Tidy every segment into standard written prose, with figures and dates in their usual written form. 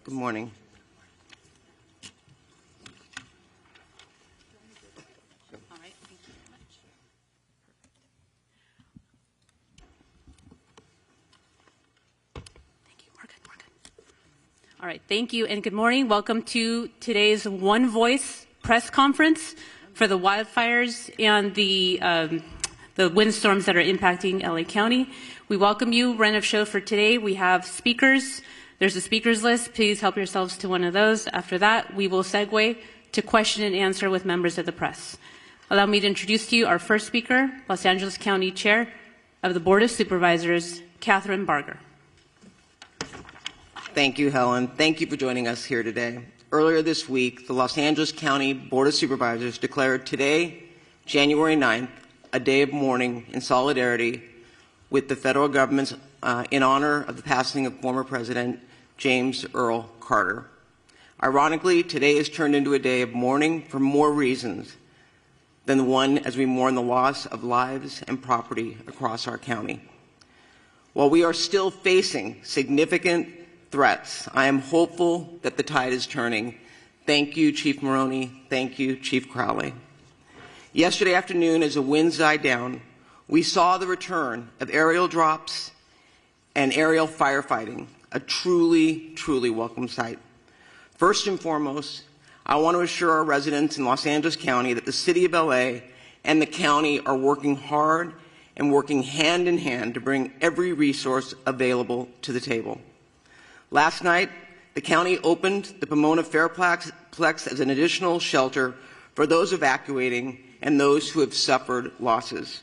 Good morning. All right, thank you very much. Thank you. We're good. All right, thank you and good morning. Welcome to today's One Voice press conference for the wildfires and the windstorms that are impacting LA County. We welcome you. Run of show for today. We have speakers. There's a speakers list. Please help yourselves to one of those. After that, we will segue to question and answer with members of the press. Allow me to introduce to you our first speaker, Los Angeles County Chair of the Board of Supervisors, Catherine Barger. Thank you, Helen. Thank you for joining us here today. Earlier this week, the Los Angeles County Board of Supervisors declared today, January 9th, a day of mourning in solidarity with the federal government's in honor of the passing of former President James Earl Carter. Ironically, today is turned into a day of mourning for more reasons than the one as we mourn the loss of lives and property across our county. While we are still facing significant threats, I am hopeful that the tide is turning. Thank you, Chief Marrone. Thank you, Chief Crowley. Yesterday afternoon, as the winds died down, we saw the return of aerial drops and aerial firefighting, a truly, truly welcome sight. First and foremost, I want to assure our residents in Los Angeles County that the City of LA and the county are working hard and working hand in hand to bring every resource available to the table. Last night, the county opened the Pomona Fairplex as an additional shelter for those evacuating and those who have suffered losses.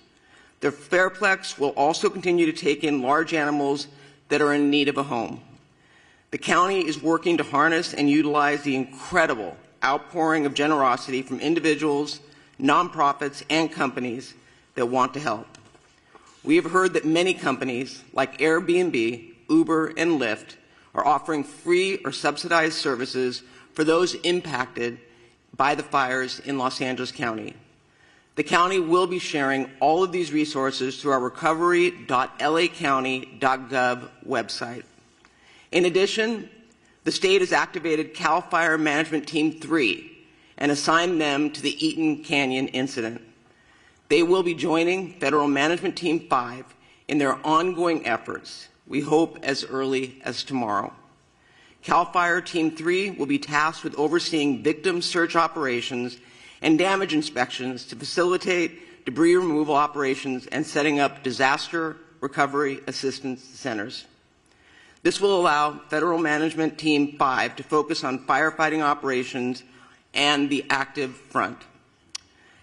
The Fairplex will also continue to take in large animals that are in need of a home. The county is working to harness and utilize the incredible outpouring of generosity from individuals, nonprofits, and companies that want to help. We have heard that many companies like Airbnb, Uber, and Lyft are offering free or subsidized services for those impacted by the fires in Los Angeles County. The county will be sharing all of these resources through our recovery.lacounty.gov website. In addition, the state has activated CAL FIRE Management Team 3 and assigned them to the Eaton Canyon incident. They will be joining Federal Management Team 5 in their ongoing efforts, we hope as early as tomorrow. CAL FIRE Team 3 will be tasked with overseeing victim search operations and damage inspections to facilitate debris removal operations and setting up disaster recovery assistance centers. This will allow Federal Management Team 5 to focus on firefighting operations and the active front.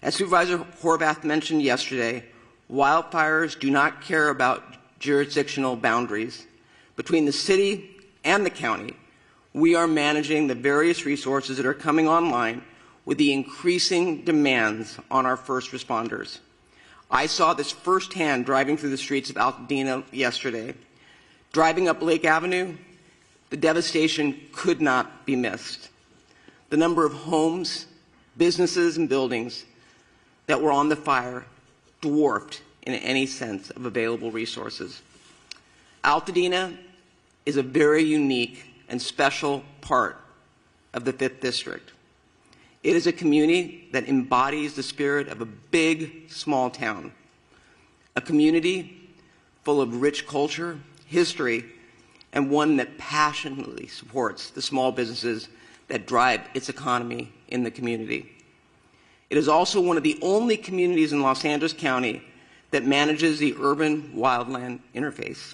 As Supervisor Horvath mentioned yesterday, wildfires do not care about jurisdictional boundaries. Between the city and the county, we are managing the various resources that are coming online with the increasing demands on our first responders. I saw this firsthand driving through the streets of Altadena yesterday. Driving up Lake Avenue, the devastation could not be missed. The number of homes, businesses, and buildings that were on the fire dwarfed in any sense of available resources. Altadena is a very unique and special part of the 5th District. It is a community that embodies the spirit of a big, small town, a community full of rich culture, history, and one that passionately supports the small businesses that drive its economy in the community. It is also one of the only communities in Los Angeles County that manages the urban-wildland interface.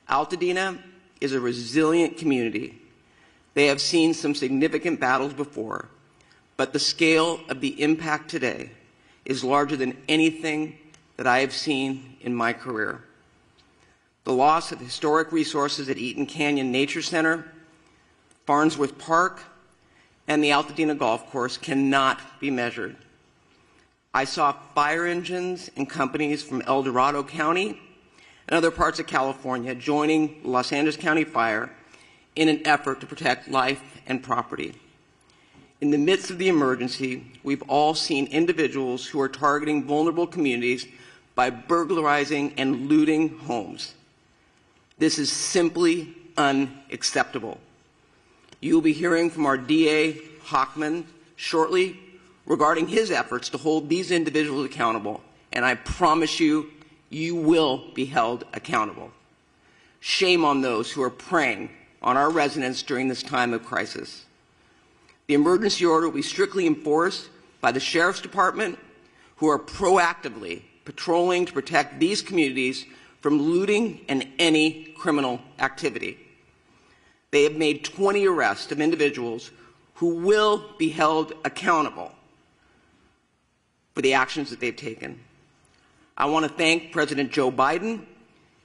Altadena is a resilient community. They have seen some significant battles before, but the scale of the impact today is larger than anything that I have seen in my career. The loss of historic resources at Eaton Canyon Nature Center, Farnsworth Park, and the Altadena Golf Course cannot be measured. I saw fire engines and companies from El Dorado County and other parts of California joining Los Angeles County Fire in an effort to protect life and property. In the midst of the emergency, we've all seen individuals who are targeting vulnerable communities by burglarizing and looting homes. This is simply unacceptable. You will be hearing from our DA, Hockman, shortly regarding his efforts to hold these individuals accountable, and I promise you, you will be held accountable. Shame on those who are preying on our residents during this time of crisis. The emergency order will be strictly enforced by the Sheriff's Department, who are proactively patrolling to protect these communities from looting and any criminal activity. They have made 20 arrests of individuals who will be held accountable for the actions that they've taken. I want to thank President Joe Biden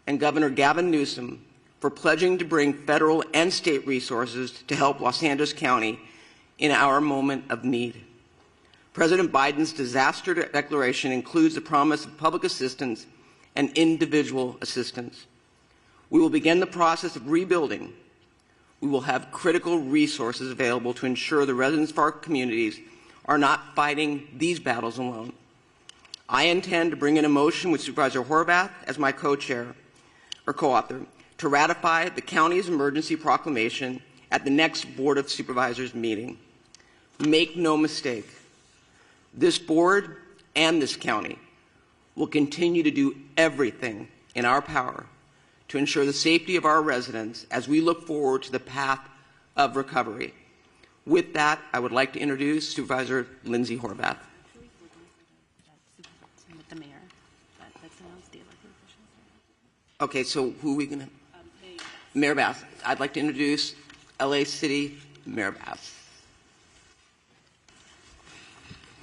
and Governor Gavin Newsom for pledging to bring federal and state resources to help Los Angeles County in our moment of need. President Biden's disaster declaration includes the promise of public assistance and individual assistance. We will begin the process of rebuilding. We will have critical resources available to ensure the residents of our communities are not fighting these battles alone. I intend to bring in a motion with Supervisor Horvath as my co-chair or co-author to ratify the county's emergency proclamation at the next Board of Supervisors meeting. Make no mistake, this board and this county will continue to do everything in our power to ensure the safety of our residents as we look forward to the path of recovery. With that, I would like to introduce Supervisor Lindsay Horvath. Okay, so who are we going to? Mayor Bass. I'd like to introduce LA City Mayor Bass.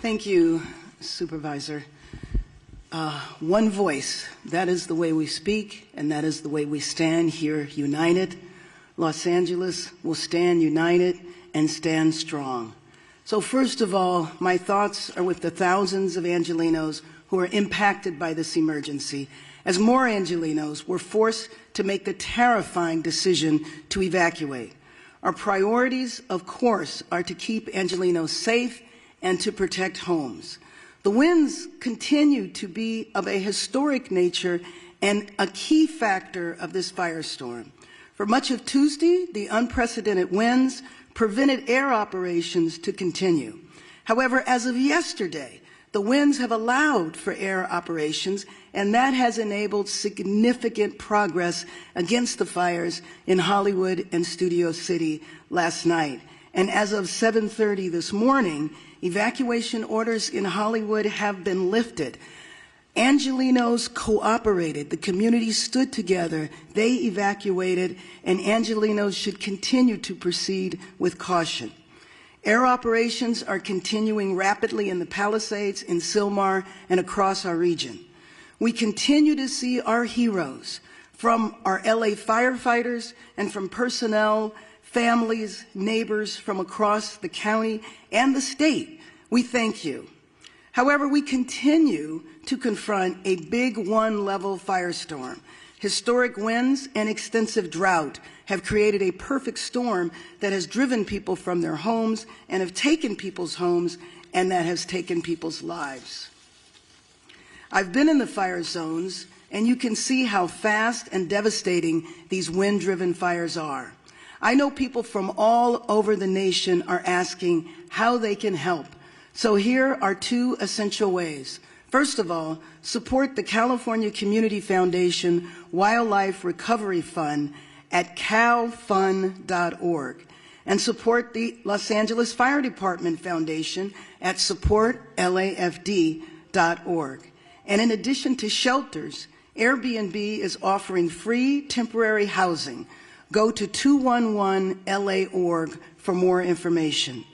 Thank you, Supervisor. One voice, that is the way we speak, and that is the way we stand here united. Los Angeles will stand united and stand strong. So first of all, my thoughts are with the thousands of Angelenos who are impacted by this emergency, as more Angelenos were forced to make the terrifying decision to evacuate. Our priorities, of course, are to keep Angelenos safe and to protect homes. The winds continue to be of a historic nature and a key factor of this firestorm. For much of Tuesday, the unprecedented winds prevented air operations to continue. However, as of yesterday, the winds have allowed for air operations, and that has enabled significant progress against the fires in Hollywood and Studio City last night. And as of 7:30 this morning, evacuation orders in Hollywood have been lifted. Angelenos cooperated. The community stood together. They evacuated, and Angelenos should continue to proceed with caution. Air operations are continuing rapidly in the Palisades, in Sylmar, and across our region. We continue to see our heroes, from our LA firefighters and from personnel, families, neighbors from across the county and the state. We thank you. However, we continue to confront a big one-level firestorm. Historic winds and extensive drought have created a perfect storm that has driven people from their homes and have taken people's homes, and that has taken people's lives. I've been in the fire zones, and you can see how fast and devastating these wind-driven fires are. I know people from all over the nation are asking how they can help. So here are two essential ways. First of all, support the California Community Foundation Wildlife Recovery Fund at calfund.org, and support the Los Angeles Fire Department Foundation at supportlafd.org. And in addition to shelters, Airbnb is offering free temporary housing. Go to 211LA.org for more information.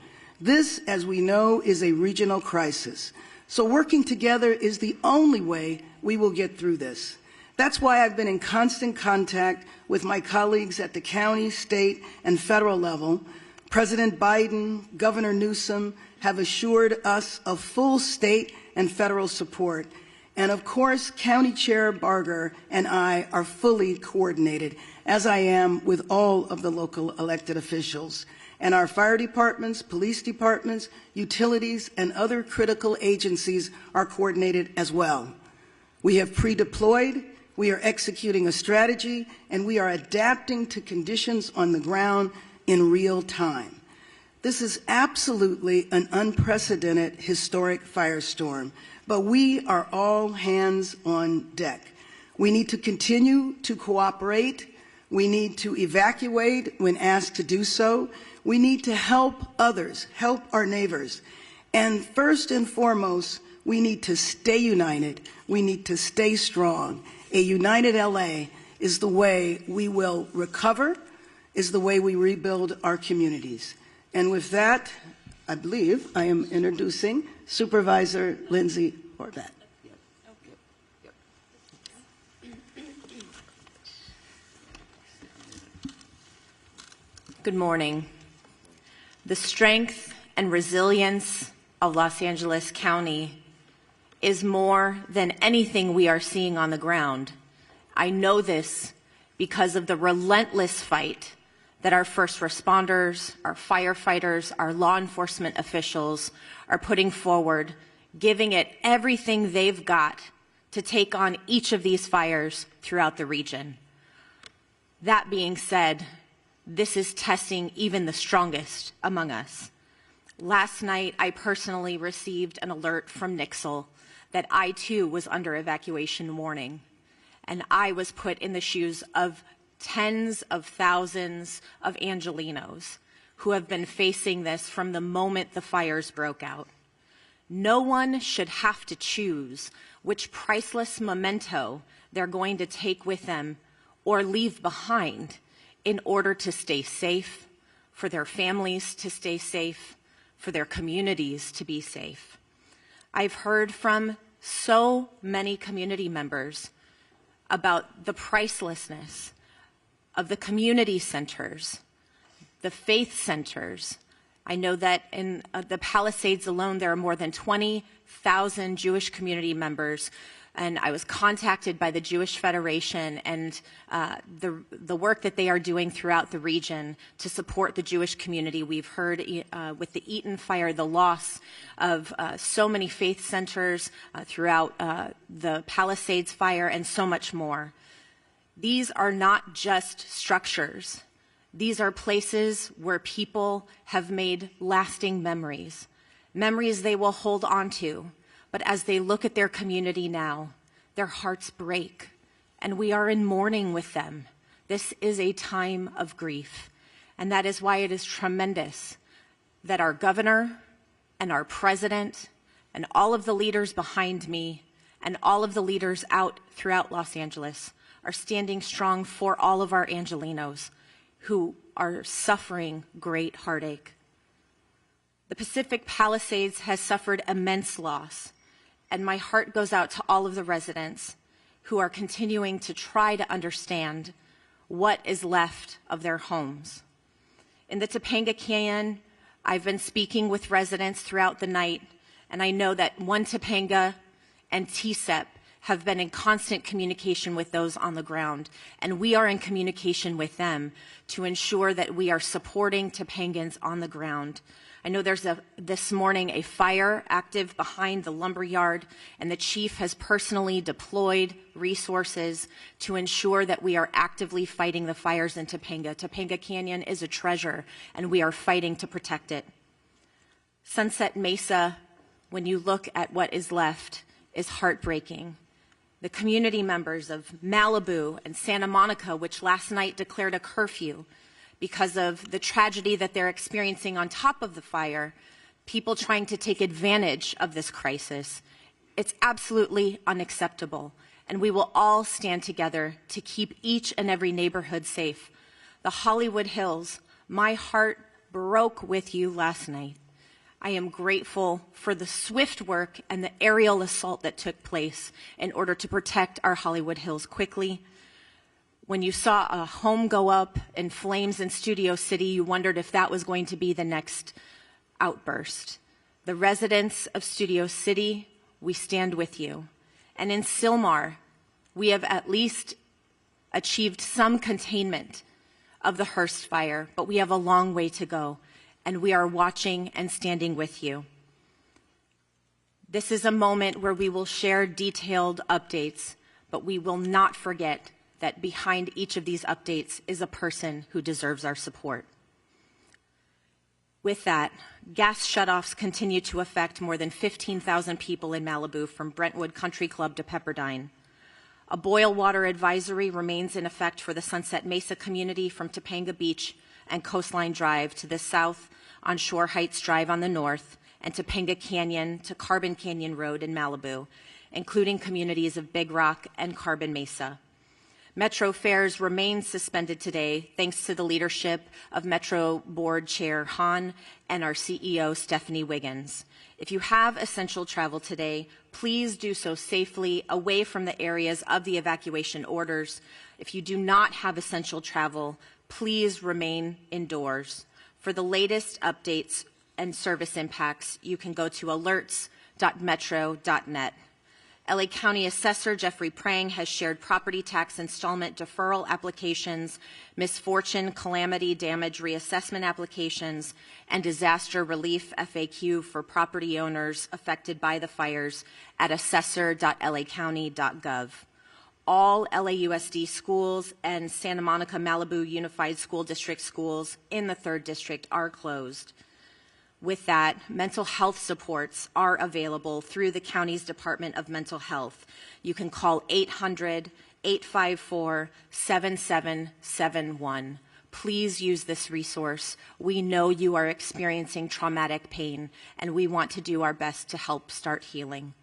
This, as we know, is a regional crisis. So working together is the only way we will get through this. That's why I've been in constant contact with my colleagues at the county, state, and federal level. President Biden, Governor Newsom have assured us of full state and federal support. And of course, County Chair Barger and I are fully coordinated, as I am with all of the local elected officials. And our fire departments, police departments, utilities, and other critical agencies are coordinated as well. We have pre-deployed, we are executing a strategy, and we are adapting to conditions on the ground in real time. This is absolutely an unprecedented historic firestorm, but we are all hands on deck. We need to continue to cooperate. We need to evacuate when asked to do so. We need to help others, help our neighbors. And first and foremost, we need to stay united. We need to stay strong. A united LA is the way we will recover, is the way we rebuild our communities. And with that, I believe I am introducing Supervisor Lindsay Horvath. Good morning. The strength and resilience of Los Angeles County is more than anything we are seeing on the ground. I know this because of the relentless fight that our first responders, our firefighters, our law enforcement officials are putting forward, giving it everything they've got to take on each of these fires throughout the region. That being said, this is testing even the strongest among us. Last night, I personally received an alert from Nixle that I too was under evacuation warning, and I was put in the shoes of tens of thousands of Angelenos who have been facing this from the moment the fires broke out. No one should have to choose which priceless memento they're going to take with them or leave behind in order to stay safe, for their families to stay safe, for their communities to be safe. I've heard from so many community members about the pricelessness of the community centers, the faith centers. I know that in the Palisades alone, there are more than 20,000 Jewish community members, and I was contacted by the Jewish Federation and the work that they are doing throughout the region to support the Jewish community. We've heard with the Eaton fire, the loss of so many faith centers throughout the Palisades fire and so much more. These are not just structures. These are places where people have made lasting memories, memories they will hold on to. But as they look at their community now, their hearts break, and we are in mourning with them. This is a time of grief, and that is why it is tremendous that our governor and our president and all of the leaders behind me and all of the leaders out throughout Los Angeles are standing strong for all of our Angelenos who are suffering great heartache. The Pacific Palisades has suffered immense loss, and my heart goes out to all of the residents who are continuing to try to understand what is left of their homes. In the Topanga Canyon, I've been speaking with residents throughout the night, and I know that One Topanga and TSEP have been in constant communication with those on the ground, and we are in communication with them to ensure that we are supporting Topangans on the ground. I know there's this morning a fire active behind the lumber yard, and the chief has personally deployed resources to ensure that we are actively fighting the fires in Topanga. Topanga Canyon is a treasure, and we are fighting to protect it. Sunset Mesa, when you look at what is left, is heartbreaking. The community members of Malibu and Santa Monica, which last night declared a curfew because of the tragedy that they're experiencing on top of the fire, people trying to take advantage of this crisis. It's absolutely unacceptable, and we will all stand together to keep each and every neighborhood safe. The Hollywood Hills, my heart broke with you last night. I am grateful for the swift work and the aerial assault that took place in order to protect our Hollywood Hills quickly. When you saw a home go up in flames in Studio City, you wondered if that was going to be the next outburst. The residents of Studio City, we stand with you. And in Sylmar, we have at least achieved some containment of the Hearst fire, but we have a long way to go, and we are watching and standing with you. This is a moment where we will share detailed updates, but we will not forget that behind each of these updates is a person who deserves our support. With that, gas shutoffs continue to affect more than 15,000 people in Malibu from Brentwood Country Club to Pepperdine. A boil water advisory remains in effect for the Sunset Mesa community from Topanga Beach and Coastline Drive to the south on Shore Heights Drive on the north, and Topanga Canyon to Carbon Canyon Road in Malibu, including communities of Big Rock and Carbon Mesa. Metro fares remain suspended today thanks to the leadership of Metro Board Chair Hahn and our CEO Stephanie Wiggins. If you have essential travel today, please do so safely away from the areas of the evacuation orders. If you do not have essential travel, please remain indoors. For the latest updates and service impacts, you can go to alerts.metro.net. LA County Assessor Jeffrey Prang has shared property tax installment deferral applications, misfortune, calamity, damage reassessment applications, and disaster relief FAQ for property owners affected by the fires at assessor.lacounty.gov. All LAUSD schools and Santa Monica Malibu Unified School District schools in the 3rd District are closed. With that, mental health supports are available through the county's Department of Mental Health. You can call 800-854-7771. Please use this resource. We know you are experiencing traumatic pain, and we want to do our best to help start healing.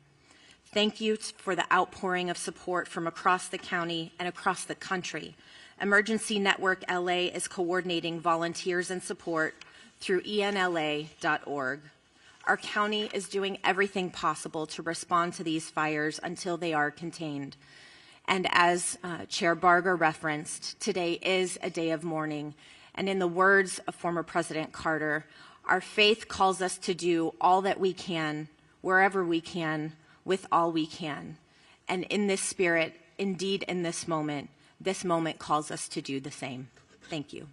Thank you for the outpouring of support from across the county and across the country. Emergency Network LA is coordinating volunteers and support through enla.org. Our county is doing everything possible to respond to these fires until they are contained. And as Chair Barger referenced, today is a day of mourning. And in the words of former President Carter, our faith calls us to do all that we can, wherever we can, with all we can. And in this spirit, indeed in this moment calls us to do the same. Thank you.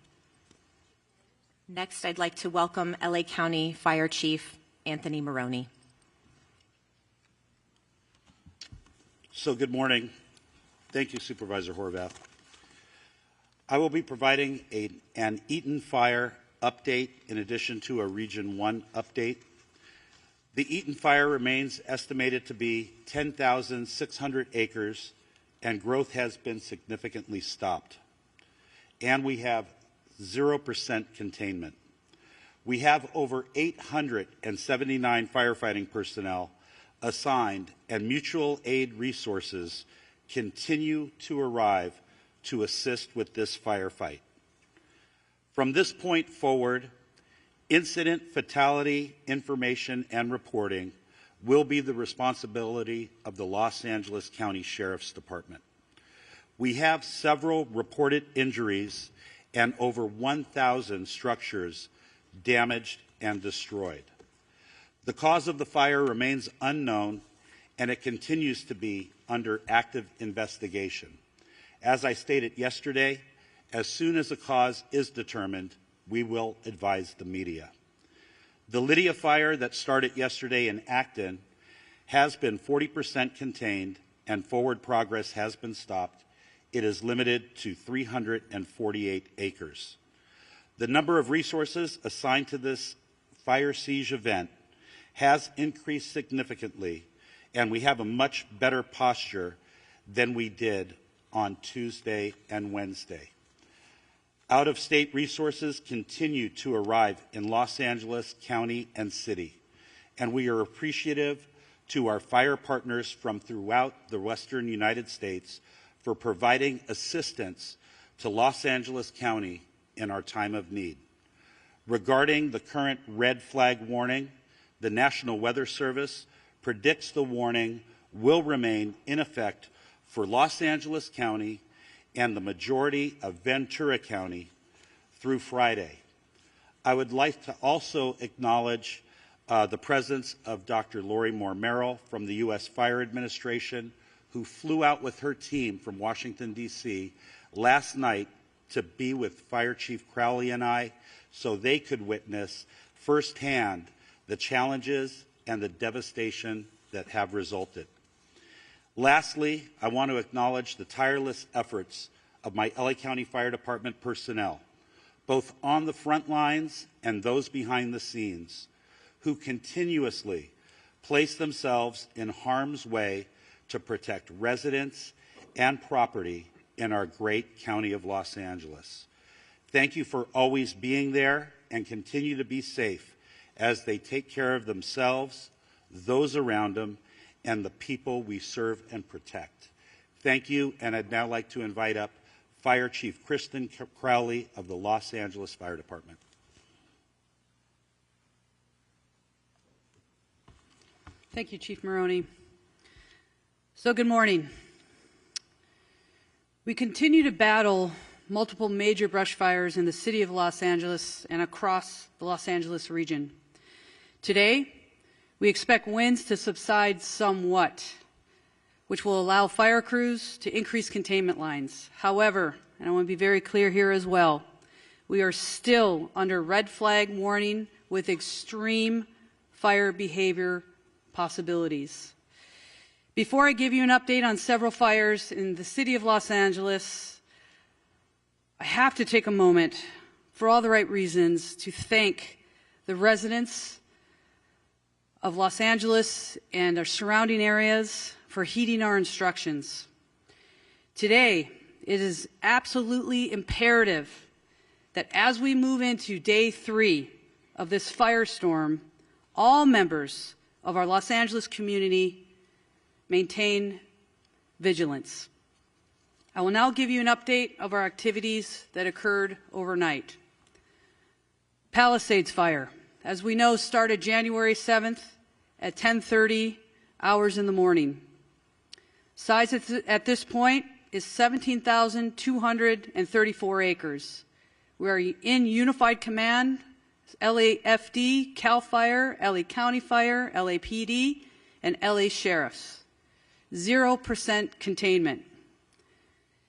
Next, I'd like to welcome LA County Fire Chief Anthony Marrone. So good morning. Thank you, Supervisor Horvath. I will be providing an Eaton fire update in addition to a Region 1 update. The Eaton fire remains estimated to be 10,600 acres, and growth has been significantly stopped. And we have 0% containment. We have over 879 firefighting personnel assigned, and mutual aid resources continue to arrive to assist with this firefight. From this point forward, incident fatality information and reporting will be the responsibility of the Los Angeles County Sheriff's Department. We have several reported injuries and over 1,000 structures damaged and destroyed. The cause of the fire remains unknown, and it continues to be under active investigation. As I stated yesterday, as soon as a cause is determined, we will advise the media. The Lydia fire that started yesterday in Acton has been 40% contained, and forward progress has been stopped. It is limited to 348 acres. The number of resources assigned to this fire siege event has increased significantly, and we have a much better posture than we did on Tuesday and Wednesday. Out-of-state resources continue to arrive in Los Angeles County and City, and we are appreciative to our fire partners from throughout the Western United States for providing assistance to Los Angeles County in our time of need. Regarding the current red flag warning, the National Weather Service predicts the warning will remain in effect for Los Angeles County and the majority of Ventura County through Friday. I would like to also acknowledge the presence of Dr. Lori Moore Merrill from the U.S. Fire Administration, who flew out with her team from Washington, D.C. last night to be with Fire Chief Crowley and I so they could witness firsthand the challenges and the devastation that have resulted. Lastly, I want to acknowledge the tireless efforts of my LA County Fire Department personnel, both on the front lines and those behind the scenes, who continuously place themselves in harm's way to protect residents and property in our great county of Los Angeles. Thank you for always being there, and continue to be safe as they take care of themselves, those around them, and the people we serve and protect. Thank you, and I'd now like to invite up Fire Chief Kristen Crowley of the Los Angeles Fire Department. Thank you, Chief Marrone. So good morning. We continue to battle multiple major brush fires in the city of Los Angeles and across the Los Angeles region. Today, we expect winds to subside somewhat, which will allow fire crews to increase containment lines. However, and I want to be very clear here as well, we are still under red flag warning with extreme fire behavior possibilities. Before I give you an update on several fires in the city of Los Angeles, I have to take a moment, for all the right reasons, to thank the residents of Los Angeles and our surrounding areas for heeding our instructions. Today, it is absolutely imperative that as we move into day 3 of this firestorm, all members of our Los Angeles community maintain vigilance. I will now give you an update of our activities that occurred overnight. Palisades Fire, as we know, started January 7th at 10:30 hours in the morning. Size at this point is 17,234 acres. We are in unified command, LAFD, CAL FIRE, LA County Fire, LAPD, and LA Sheriffs. 0% containment.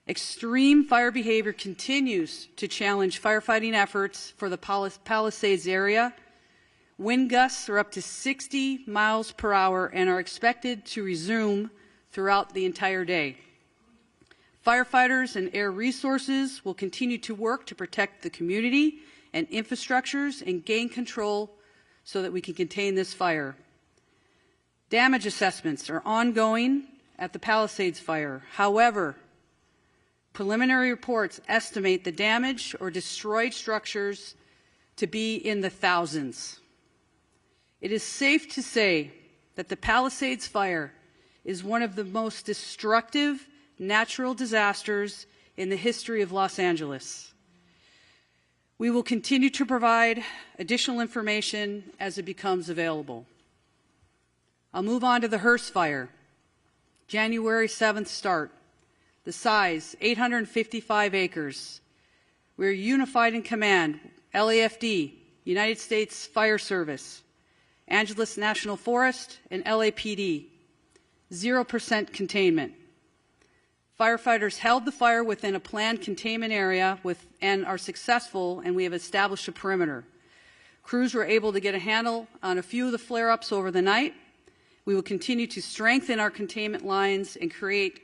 Extreme fire behavior continues to challenge firefighting efforts for the Palisades area. Wind gusts are up to 60 miles per hour and are expected to resume throughout the entire day. Firefighters and air resources will continue to work to protect the community and infrastructures and gain control so that we can contain this fire. Damage assessments are ongoing at the Palisades Fire. However, preliminary reports estimate the damage or destroyed structures to be in the thousands. It is safe to say that the Palisades Fire is one of the most destructive natural disasters in the history of Los Angeles. We will continue to provide additional information as it becomes available. I'll move on to the Hearst Fire. January 7th start. The size, 855 acres. We're unified in command, LAFD, United States Fire Service, Angeles National Forest, and LAPD. 0% containment. Firefighters held the fire within a planned containment area and are successful, and we have established a perimeter. Crews were able to get a handle on a few of the flare-ups over the night. We will continue to strengthen our containment lines and create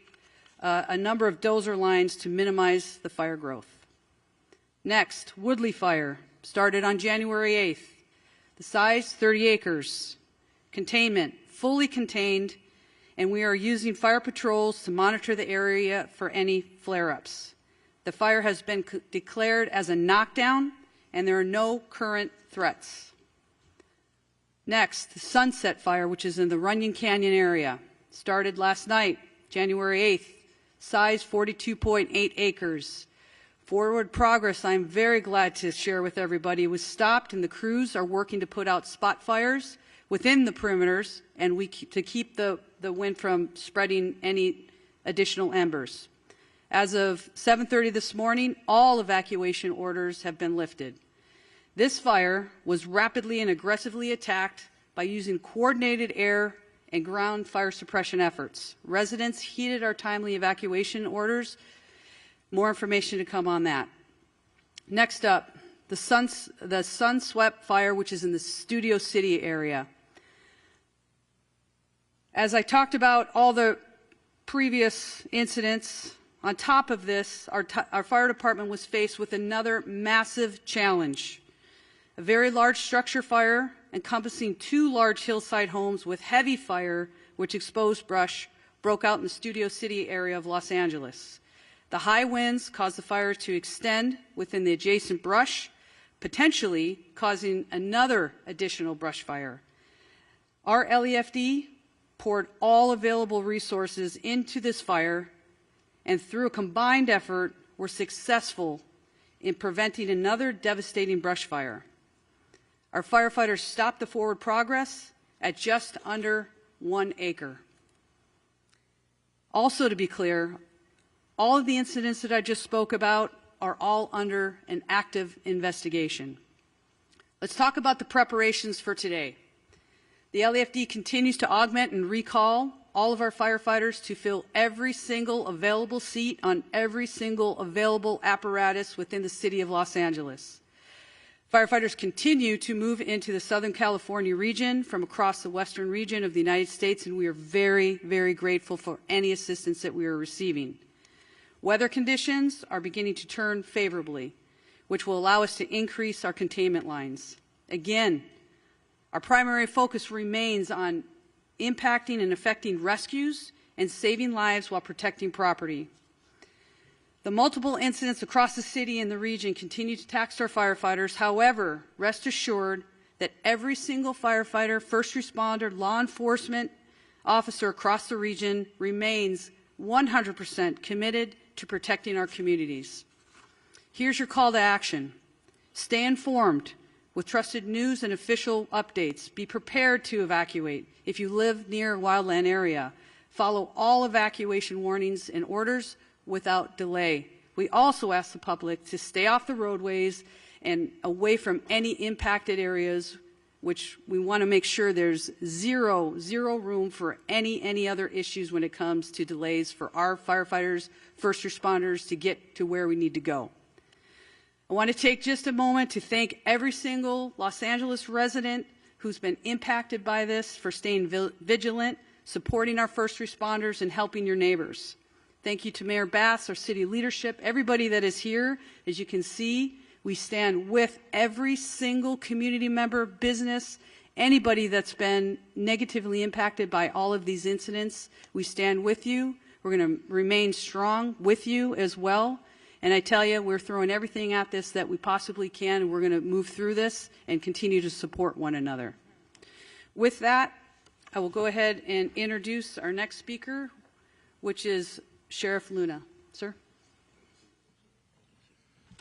a number of dozer lines to minimize the fire growth. Next, Woodley Fire started on January 8th. The size, 30 acres. Containment, fully contained, and we are using fire patrols to monitor the area for any flare-ups. The fire has been declared as a knockdown, and there are no current threats. Next, the Sunset Fire, which is in the Runyon Canyon area, started last night, January 8th. Size 42.8 acres. Forward progress, I'm very glad to share with everybody, was stopped, and the crews are working to put out spot fires within the perimeters and to keep the wind from spreading any additional embers. As of 7:30 this morning, all evacuation orders have been lifted. This fire was rapidly and aggressively attacked by using coordinated air and ground fire suppression efforts. Residents heeded our timely evacuation orders. More information to come on that. Next up, the Sunswept Fire, which is in the Studio City area. As I talked about all the previous incidents, On top of this, our fire department was faced with another massive challenge. A very large structure fire encompassing 2 large hillside homes with heavy fire, which exposed brush, broke out in the Studio City area of Los Angeles. The high winds caused the fire to extend within the adjacent brush, potentially causing another additional brush fire. Our LEFD poured all available resources into this fire, and through a combined effort, were successful in preventing another devastating brush fire. Our firefighters stopped the forward progress at just under 1 acre. Also, to be clear, all of the incidents that I just spoke about are all under an active investigation. Let's talk about the preparations for today. The LAFD continues to augment and recall all of our firefighters to fill every single available seat on every single available apparatus within the city of Los Angeles. Firefighters continue to move into the Southern California region from across the western region of the United States, and we are very, very grateful for any assistance that we are receiving. Weather conditions are beginning to turn favorably, which will allow us to increase our containment lines. Again, our primary focus remains on impacting and affecting rescues and saving lives while protecting property. The multiple incidents across the city and the region continue to tax our firefighters. However, rest assured that every single firefighter, first responder, law enforcement officer across the region remains 100% committed to protecting our communities. Here's your call to action. Stay informed with trusted news and official updates. Be prepared to evacuate if you live near a wildland area. Follow all evacuation warnings and orders without delay. We also ask the public to stay off the roadways and away from any impacted areas, which we want to make sure there's zero room for any other issues when it comes to delays for our firefighters, first responders to get to where we need to go. I want to take just a moment to thank every single Los Angeles resident who's been impacted by this for staying vigilant, supporting our first responders, and helping your neighbors. Thank you to Mayor Bass, our city leadership, everybody that is here. As you can see, we stand with every single community member, business, anybody that's been negatively impacted by all of these incidents. We stand with you. We're going to remain strong with you as well. And I tell you, we're throwing everything at this that we possibly can, and we're going to move through this and continue to support one another. With that, I will go ahead and introduce our next speaker, which is Sheriff Luna. Sir?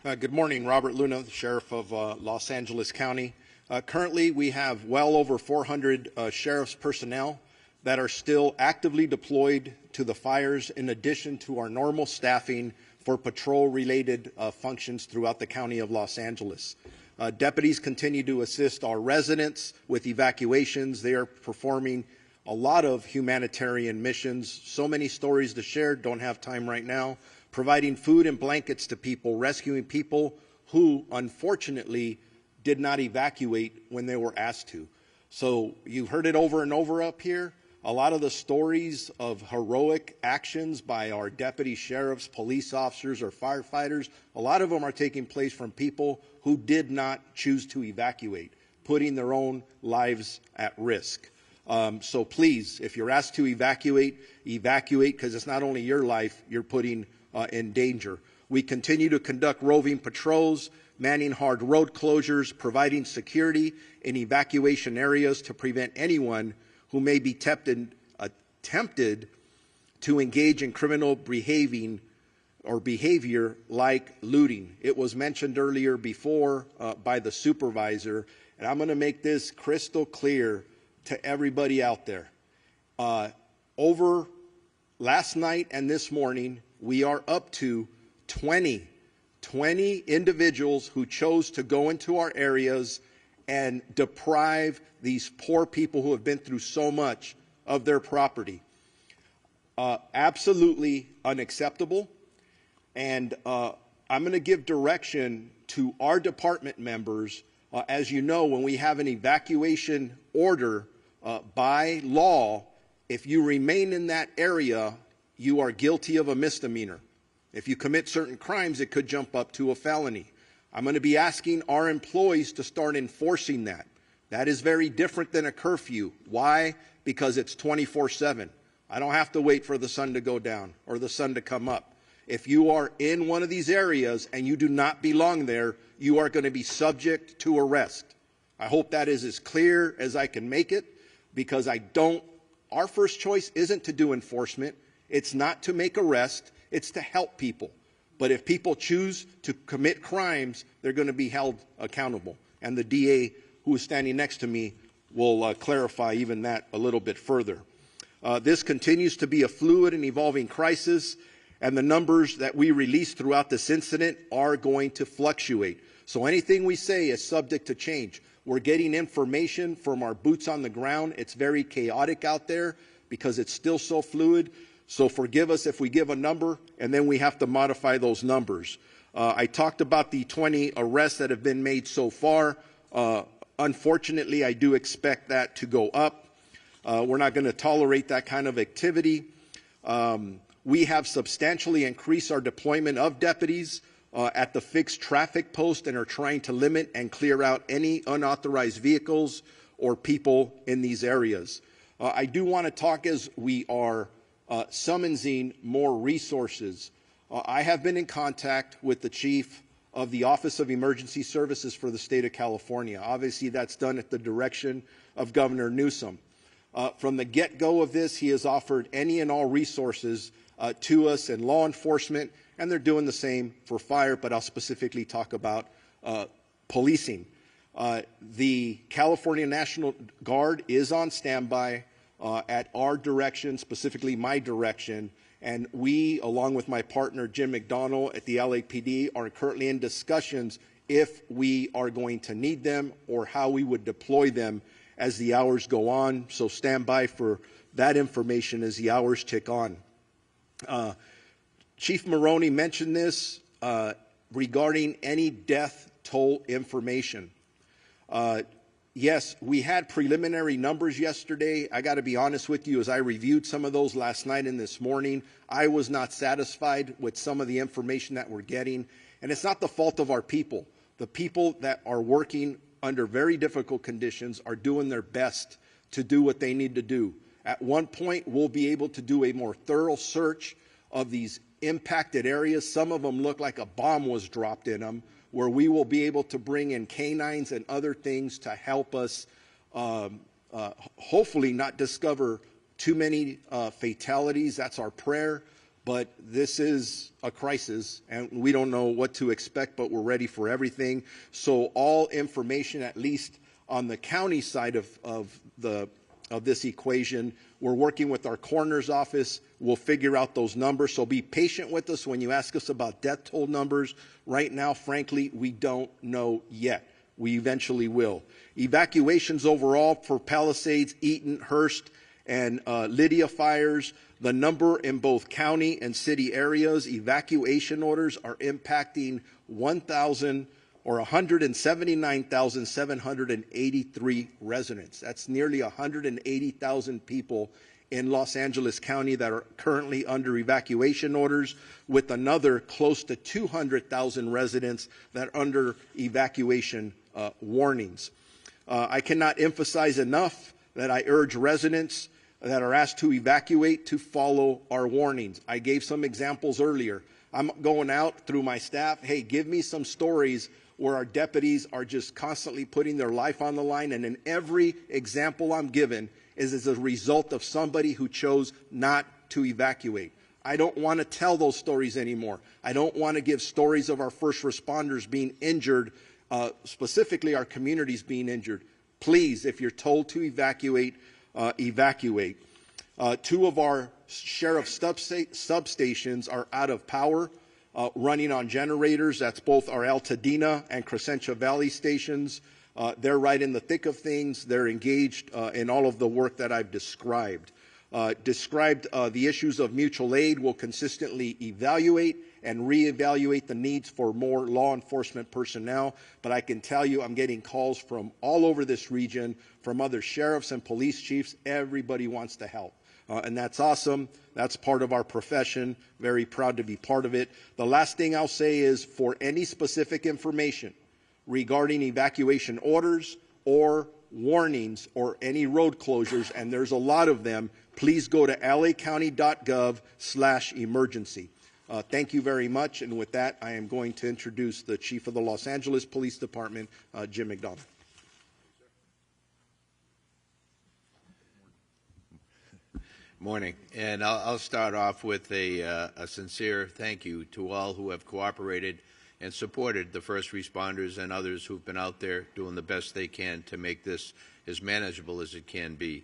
Good morning, Robert Luna, the Sheriff of Los Angeles County. Currently, we have well over 400 sheriff's personnel that are still actively deployed to the fires, in addition to our normal staffing for patrol-related functions throughout the County of Los Angeles. Deputies continue to assist our residents with evacuations. They are performing a lot of humanitarian missions. So many stories to share, don't have time right now. Providing food and blankets to people, rescuing people who, unfortunately, did not evacuate when they were asked to. So you've heard it over and over up here. A lot of the stories of heroic actions by our deputy sheriffs, police officers, or firefighters, a lot of them are taking place from people who did not choose to evacuate, putting their own lives at risk. So please, if you're asked to evacuate, because it's not only your life you're putting in danger. We continue to conduct roving patrols, manning hard road closures, providing security in evacuation areas to prevent anyone who may be tempted to engage in criminal behavior like looting. It was mentioned earlier before by the supervisor, and I'm going to make this crystal clear to everybody out there. Over last night and this morning, we are up to 20 individuals who chose to go into our areas and deprive these poor people who have been through so much of their property. Absolutely unacceptable. And I'm going to give direction to our department members. As you know, when we have an evacuation order by law, if you remain in that area, you are guilty of a misdemeanor. If you commit certain crimes, it could jump up to a felony. I'm going to be asking our employees to start enforcing that. That is very different than a curfew. Why? Because it's 24/7. I don't have to wait for the sun to go down or the sun to come up. If you are in one of these areas and you do not belong there, you are going to be subject to arrest. I hope that is as clear as I can make it, because our first choice isn't to do enforcement. It's not to make arrests. It's to help people. But if people choose to commit crimes, they're going to be held accountable. And the DA, who is standing next to me, will clarify even that a little bit further. This continues to be a fluid and evolving crisis, and the numbers that we release throughout this incident are going to fluctuate. So anything we say is subject to change. We're getting information from our boots on the ground. It's very chaotic out there because it's still so fluid. So forgive us if we give a number and then we have to modify those numbers. I talked about the 20 arrests that have been made so far. Unfortunately, I do expect that to go up. We're not going to tolerate that kind of activity. We have substantially increased our deployment of deputies at the fixed traffic post and are trying to limit and clear out any unauthorized vehicles or people in these areas. I do want to talk as we are summoning more resources. I have been in contact with the chief of the Office of Emergency Services for the state of California. Obviously, that's done at the direction of Governor Newsom. From the get-go of this, he has offered any and all resources to us in law enforcement, and they're doing the same for fire, but I'll specifically talk about policing. The California National Guard is on standby at our direction, specifically my direction, and we, along with my partner Jim McDonald at the LAPD, are currently in discussions if we are going to need them or how we would deploy them as the hours go on. So stand by for that information as the hours tick on. Chief Marrone mentioned this regarding any death toll information. Yes, we had preliminary numbers yesterday. I got to be honest with you, as I reviewed some of those last night and this morning, I was not satisfied with some of the information that we're getting. And it's not the fault of our people. The people that are working under very difficult conditions are doing their best to do what they need to do. At one point, we'll be able to do a more thorough search of these impacted areas. Some of them look like a bomb was dropped in them, where we will be able to bring in canines and other things to help us hopefully not discover too many fatalities. That's our prayer. But this is a crisis, and we don't know what to expect, but we're ready for everything. So all information, at least on the county side of this equation, we're working with our coroner's office. We'll figure out those numbers. So be patient with us when you ask us about death toll numbers. Right now, frankly, we don't know yet. We eventually will. Evacuations overall for Palisades, Eaton, Hearst, and Lydia fires. The number in both county and city areas, evacuation orders are impacting 179,783 residents. That's nearly 180,000 people in Los Angeles County that are currently under evacuation orders, with another close to 200,000 residents that are under evacuation warnings. I cannot emphasize enough that I urge residents that are asked to evacuate to follow our warnings. I gave some examples earlier. I'm going out through my staff, hey, give me some stories where our deputies are just constantly putting their life on the line, and in every example I'm given is as a result of somebody who chose not to evacuate. I don't want to tell those stories anymore. I don't want to give stories of our first responders being injured, specifically our communities being injured. Please, if you're told to evacuate, evacuate. Two of our sheriff substations are out of power, running on generators. That's both our Altadena and Crescentia Valley stations. They're right in the thick of things. They're engaged in all of the work that I've described. The issues of mutual aid. Will consistently evaluate and reevaluate the needs for more law enforcement personnel. But I can tell you I'm getting calls from all over this region, from other sheriffs and police chiefs. Everybody wants to help. and that's awesome. That's part of our profession. Very proud to be part of it. The last thing I'll say is, for any specific information regarding evacuation orders or warnings or any road closures, and there's a lot of them, please go to lacounty.gov/emergency. Thank you very much. And with that, I am going to introduce the Chief of the Los Angeles Police Department, Jim McDonough. Morning, and I'll start off with a sincere thank you to all who have cooperated and supported the first responders and others who've been out there doing the best they can to make this as manageable as it can be.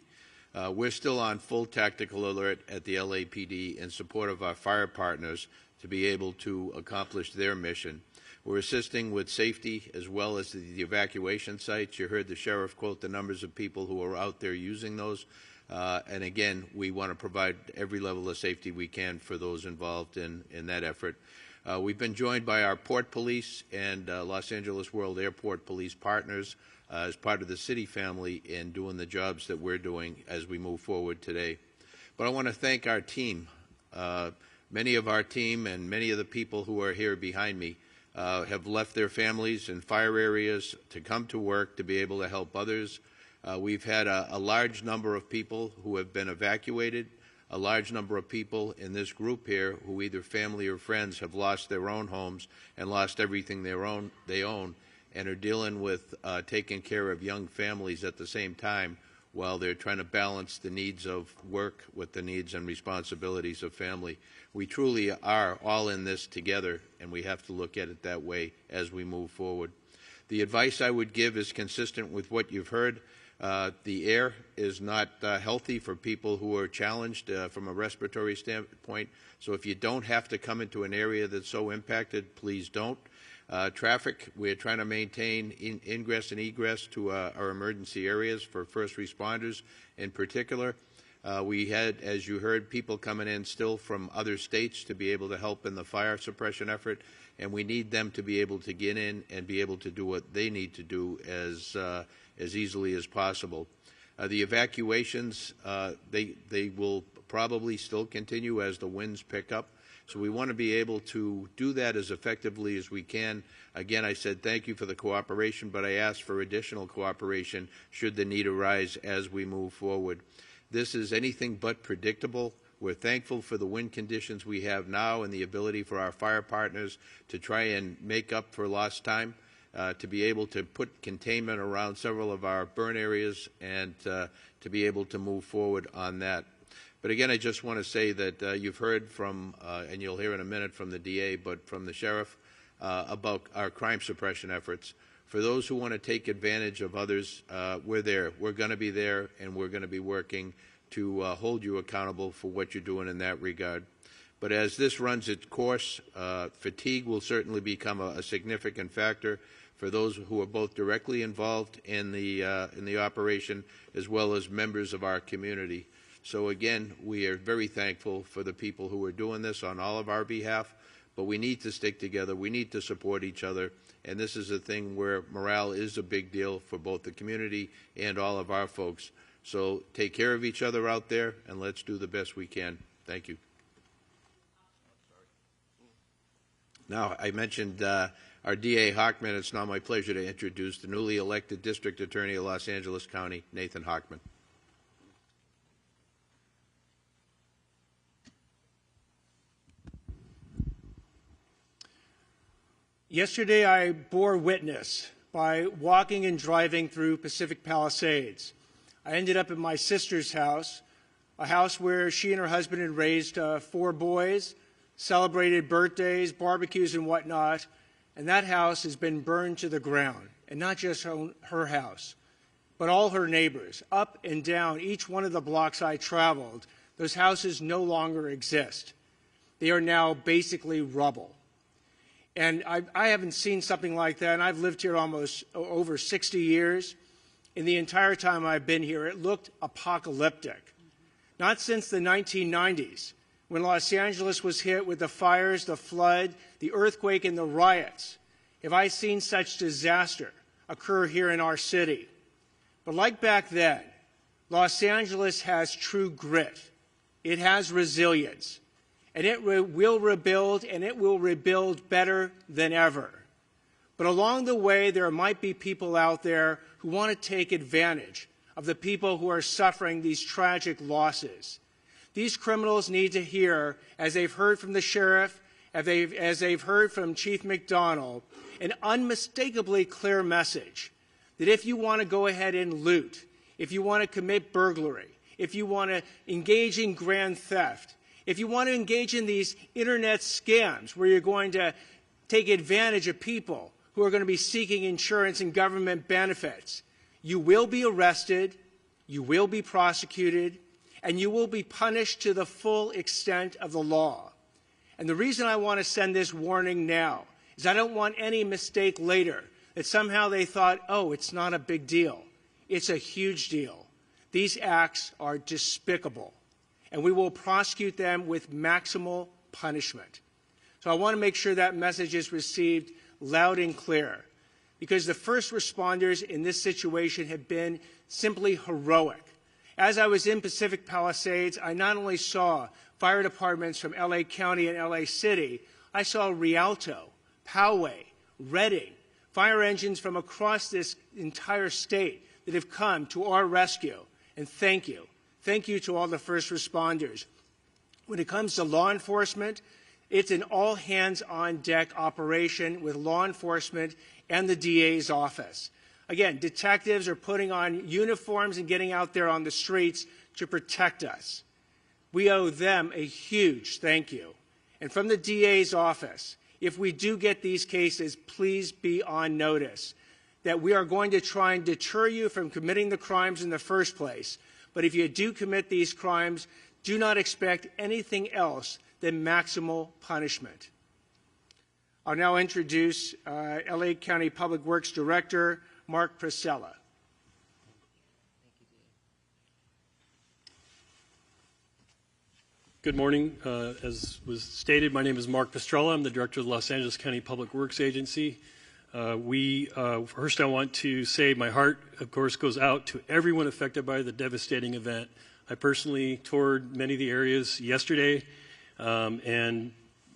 We're still on full tactical alert at the LAPD in support of our fire partners to be able to accomplish their mission. We're assisting with safety as well as the evacuation sites. You heard the sheriff quote the numbers of people who are out there using those. And again, we want to provide every level of safety we can for those involved in that effort. We've been joined by our Port Police and Los Angeles World Airport Police partners as part of the city family in doing the jobs that we're doing as we move forward today. But I want to thank our team. Many of our team and many of the people who are here behind me have left their families in fire areas to come to work to be able to help others. We've had a large number of people who have been evacuated, a large number of people in this group here who either family or friends have lost their own homes and lost everything they own and are dealing with taking care of young families at the same time while they're trying to balance the needs of work with the needs and responsibilities of family. We truly are all in this together, and we have to look at it that way as we move forward. The advice I would give is consistent with what you've heard. The air is not healthy for people who are challenged from a respiratory standpoint. So if you don't have to come into an area that's so impacted, please don't. Traffic, we're trying to maintain ingress and egress to our emergency areas for first responders in particular. We had, as you heard, people coming in still from other states to be able to help in the fire suppression effort, and we need them to be able to get in and be able to do what they need to do as easily as possible. The evacuations, they will probably still continue as the winds pick up. So we want to be able to do that as effectively as we can. Again, I said thank you for the cooperation, but I ask for additional cooperation should the need arise as we move forward. This is anything but predictable. We're thankful for the wind conditions we have now and the ability for our fire partners to try and make up for lost time. To be able to put containment around several of our burn areas and to be able to move forward on that. But again, I just want to say that you've heard from, and you'll hear in a minute from the DA, but from the sheriff about our crime suppression efforts. For those who want to take advantage of others, we're there. We're going to be there, and we're going to be working to hold you accountable for what you're doing in that regard. But as this runs its course, fatigue will certainly become a significant factor for those who are both directly involved in the operation as well as members of our community. So again, we are very thankful for the people who are doing this on all of our behalf, but we need to stick together. We need to support each other, and this is a thing where morale is a big deal for both the community and all of our folks. So take care of each other out there, and let's do the best we can. Thank you. Now, I mentioned our DA Hochman. It's now my pleasure to introduce the newly elected District Attorney of Los Angeles County, Nathan Hochman. Yesterday, I bore witness by walking and driving through Pacific Palisades. I ended up at my sister's house, a house where she and her husband had raised 4 boys, celebrated birthdays, barbecues, and whatnot, and that house has been burned to the ground. And not just her house, but all her neighbors. Up and down each one of the blocks I traveled, those houses no longer exist. They are now basically rubble. And I haven't seen something like that, and I've lived here almost over 60 years. In the entire time I've been here, it looked apocalyptic. Not since the 1990s, when Los Angeles was hit with the fires, the flood, the earthquake, and the riots, have I seen such disaster occur here in our city. But like back then, Los Angeles has true grit It has resilience. And it will rebuild, and it will rebuild better than ever. But along the way, there might be people out there who want to take advantage of the people who are suffering these tragic losses. These criminals need to hear, as they've heard from the sheriff, as they've heard from Chief McDonald, an unmistakably clear message that if you want to go ahead and loot, if you want to commit burglary, if you want to engage in grand theft, if you want to engage in these internet scams where you're going to take advantage of people who are going to be seeking insurance and government benefits, you will be arrested, you will be prosecuted, and you will be punished to the full extent of the law. And the reason I want to send this warning now is I don't want any mistake later that somehow they thought, oh, it's not a big deal. It's a huge deal. These acts are despicable, and we will prosecute them with maximal punishment. So I want to make sure that message is received loud and clear, because the first responders in this situation have been simply heroic. As I was in Pacific Palisades, I not only saw fire departments from LA County and LA City, I saw Rialto, Poway, Redding, fire engines from across this entire state that have come to our rescue. And thank you. Thank you to all the first responders. When it comes to law enforcement, it's an all-hands-on-deck operation with law enforcement and the DA's office. Again, detectives are putting on uniforms and getting out there on the streets to protect us. We owe them a huge thank you. And from the DA's office, if we do get these cases, please be on notice that we are going to try and deter you from committing the crimes in the first place. But if you do commit these crimes, do not expect anything else than maximal punishment. I'll now introduce LA County Public Works Director Mark Priscilla. Good morning. As was stated, my name is Mark Pistrella. I'm the director of the Los Angeles County Public Works Agency. First I want to say my heart, of course, goes out to everyone affected by the devastating event. I personally toured many of the areas yesterday and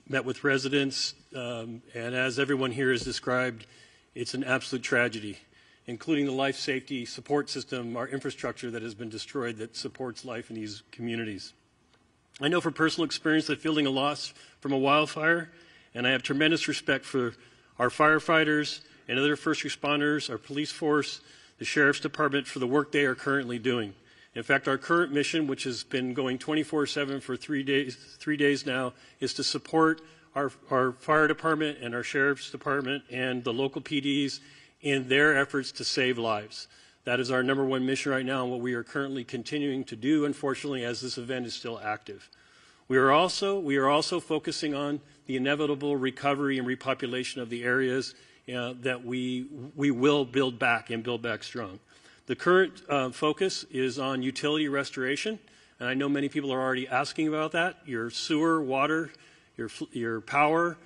met with residents, and as everyone here has described, it's an absolute tragedy, including the life safety support system, our infrastructure that has been destroyed that supports life in these communities. I know from personal experience that fielding a loss from a wildfire, and I have tremendous respect for our firefighters and other first responders, our police force, the Sheriff's Department for the work they are currently doing. In fact, our current mission, which has been going 24/7 for 3 days now, is to support our fire department and our Sheriff's Department and the local PDs in their efforts to save lives. That is our #1 mission right now and what we are currently continuing to do, unfortunately, as this event is still active. We are also focusing on the inevitable recovery and repopulation of the areas that we will build back and build back strong. The current focus is on utility restoration, and I know many people are already asking about that. Your sewer, water, your power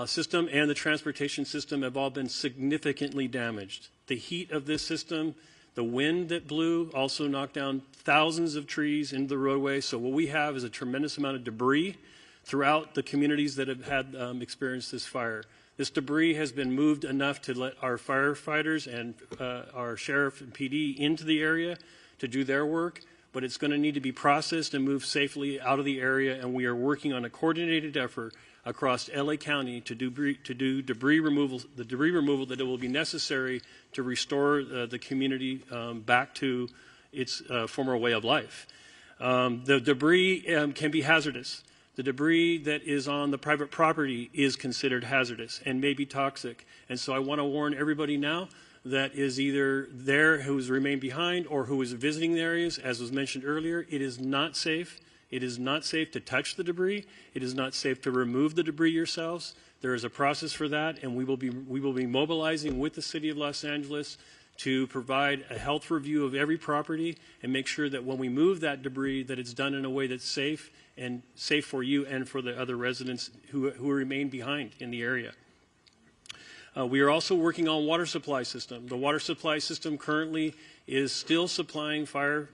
system, and the transportation system have all been significantly damaged. The heat of this system, the wind that blew also knocked down thousands of trees into the roadway. So what we have is a tremendous amount of debris throughout the communities that have had experienced this fire. This debris has been moved enough to let our firefighters and our sheriff and PD into the area to do their work, but it's going to need to be processed and moved safely out of the area, and we are working on a coordinated effort across LA County to do debris removal, the debris removal that it will be necessary to restore the community back to its former way of life. The debris can be hazardous. The debris that is on the private property is considered hazardous and may be toxic. And so I want to warn everybody now that is either there who has remained behind or who is visiting the areas. As was mentioned earlier, it is not safe. It is not safe to touch the debris. It is not safe to remove the debris yourselves. There is a process for that, and we will be mobilizing with the City of Los Angeles to provide a health review of every property and make sure that when we move that debris, that it's done in a way that's safe and safe for you and for the other residents who remain behind in the area. We are also working on water supply system. The water supply system currently is still supplying fire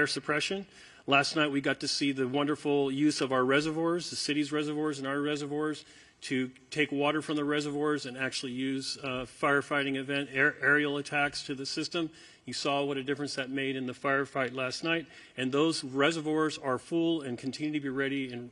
suppression. Last night we got to see the wonderful use of our reservoirs, the city's reservoirs and our reservoirs, to take water from the reservoirs and actually use firefighting event aerial attacks to the system. You saw what a difference that made in the firefight last night, and those reservoirs are full and continue to be ready and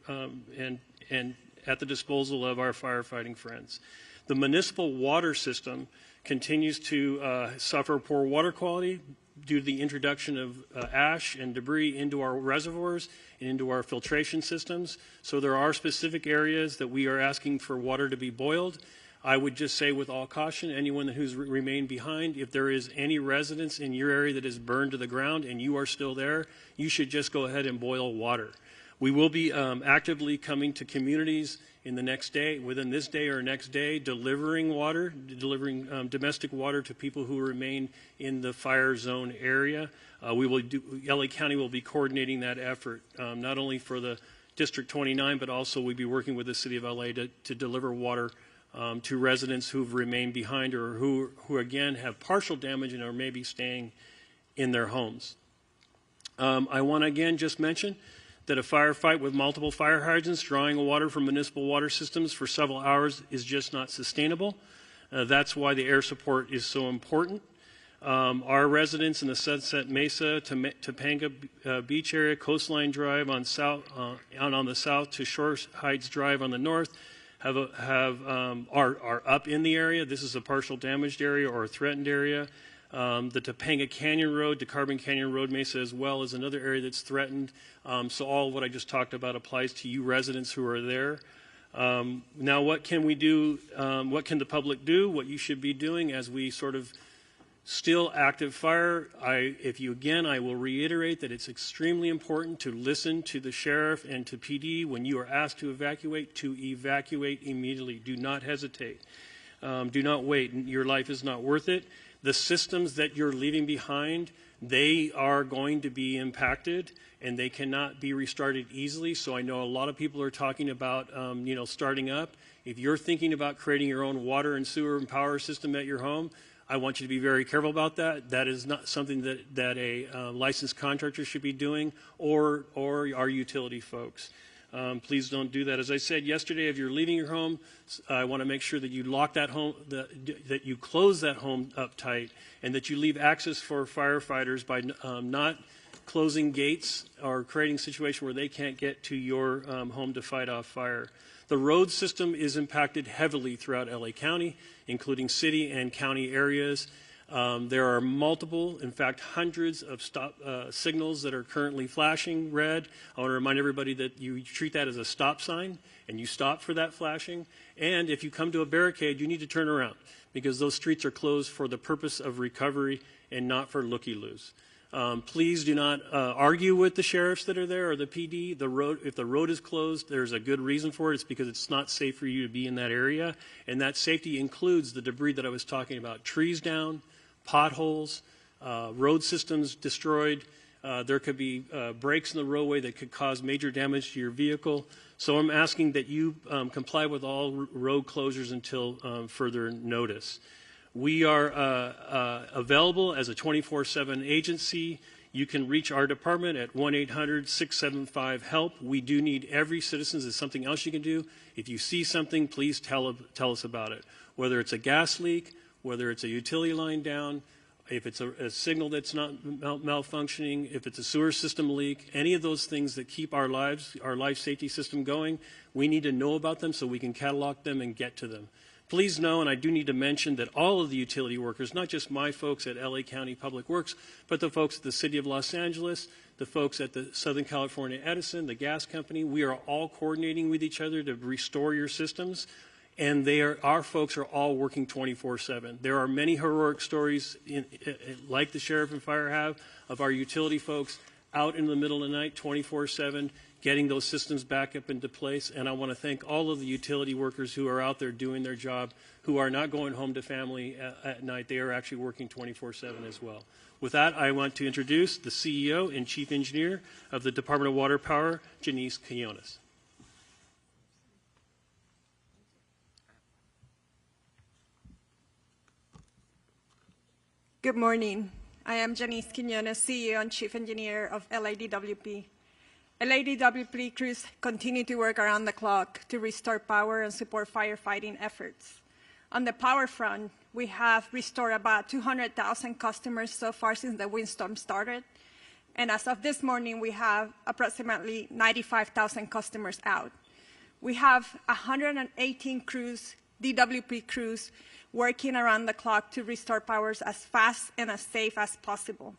at the disposal of our firefighting friends. The municipal water system continues to suffer poor water quality due to the introduction of ash and debris into our reservoirs and into our filtration systems. So there are specific areas that we are asking for water to be boiled. I would just say with all caution, anyone who's remained behind, if there is any residence in your area that is burned to the ground and you are still there, you should just go ahead and boil water. We will be actively coming to communities in the next day, within this day or next day, delivering water, domestic water to people who remain in the fire zone area. LA County will be coordinating that effort, not only for the District 29, but also we'll be working with the City of LA to deliver water to residents who've remained behind or who again have partial damage and are maybe staying in their homes. I want to again just mention that a firefight with multiple fire hydrants drawing water from municipal water systems for several hours is just not sustainable. That's why the air support is so important. Our residents in the Sunset Mesa, Topanga Beach area, Coastline Drive on the south to Shore Heights Drive on the north are up in the area. This is a partial damaged area or a threatened area. The Topanga Canyon Road to Carbon Canyon Road Mesa as well is another area that's threatened. So all what I just talked about applies to you residents who are there. Now what can we do? What can the public do? What you should be doing as we sort of still active fire. I will reiterate that it's extremely important to listen to the sheriff and to PD when you are asked to evacuate immediately. Do not hesitate. Do not wait. Your life is not worth it. The systems that you're leaving behind, they are going to be impacted and they cannot be restarted easily. So I know a lot of people are talking about, starting up. If you're thinking about creating your own water and sewer and power system at your home, I want you to be very careful about that. That is not something that a licensed contractor should be doing or our utility folks. Please don't do that. As I said yesterday, if you're leaving your home, I want to make sure that you lock that home, that you close that home up tight, and that you leave access for firefighters by not closing gates or creating a situation where they can't get to your home to fight off fire. The road system is impacted heavily throughout LA County, including city and county areas. There are multiple, in fact, hundreds of stop signals that are currently flashing red. I want to remind everybody that you treat that as a stop sign and you stop for that flashing. And if you come to a barricade, you need to turn around because those streets are closed for the purpose of recovery and not for looky-loos. Please do not argue with the sheriffs that are there or the PD. If the road is closed, there's a good reason for it. It's because it's not safe for you to be in that area. And that safety includes the debris that I was talking about. Trees down, potholes, road systems destroyed. There could be breaks in the roadway that could cause major damage to your vehicle. So I'm asking that you comply with all road closures until further notice. We are available as a 24/7 agency. You can reach our department at 1-800-675-HELP. We do need every citizen. There's something else you can do. If you see something, please tell us about it. Whether it's a gas leak, whether it's a utility line down, if it's a signal that's not malfunctioning, if it's a sewer system leak, any of those things that keep our life safety system going, we need to know about them so we can catalog them and get to them. Please know, and I do need to mention, that all of the utility workers, not just my folks at LA County Public Works, but the folks at the City of Los Angeles, the folks at the Southern California Edison, the gas company, we are all coordinating with each other to restore your systems. And our folks are all working 24/7. There are many heroic stories, like the sheriff and fire have, of our utility folks out in the middle of the night, 24/7, getting those systems back up into place. And I want to thank all of the utility workers who are out there doing their job, who are not going home to family at night. They are actually working 24/7 as well. With that, I want to introduce the CEO and Chief Engineer of the Department of Water Power, Janice Quinones. Good morning. I am Janice Quinones, CEO and Chief Engineer of LADWP. LADWP crews continue to work around the clock to restore power and support firefighting efforts. On the power front, we have restored about 200,000 customers so far since the windstorm started. And as of this morning, we have approximately 95,000 customers out. We have 118 crews, DWP crews, working around the clock to restore powers as fast and as safe as possible.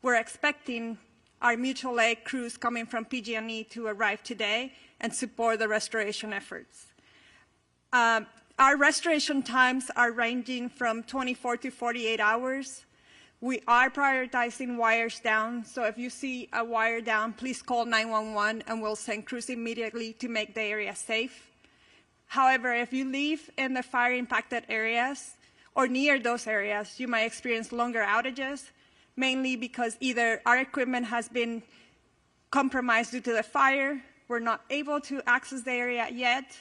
We're expecting our mutual aid crews coming from PG&E to arrive today and support the restoration efforts. Our restoration times are ranging from 24 to 48 hours. We are prioritizing wires down, so if you see a wire down, please call 911 and we'll send crews immediately to make the area safe. However, if you live in the fire-impacted areas or near those areas, you might experience longer outages, mainly because either our equipment has been compromised due to the fire, we're not able to access the area yet,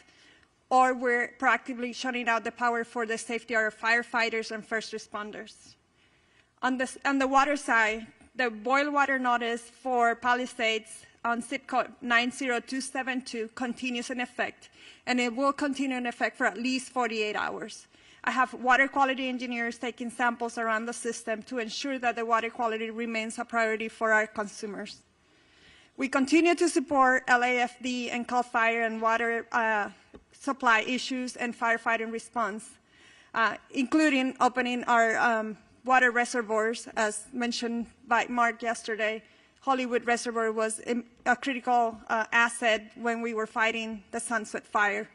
or we're proactively shutting out the power for the safety of our firefighters and first responders. On the water side, the boil water notice for Palisades on zip code 90272 continues in effect, and it will continue in effect for at least 48 hours. I have water quality engineers taking samples around the system to ensure that the water quality remains a priority for our consumers. We continue to support LAFD and CAL FIRE and water supply issues and firefighting response, including opening our water reservoirs, as mentioned by Mark yesterday. Hollywood Reservoir was a critical asset when we were fighting the Sunset Fire.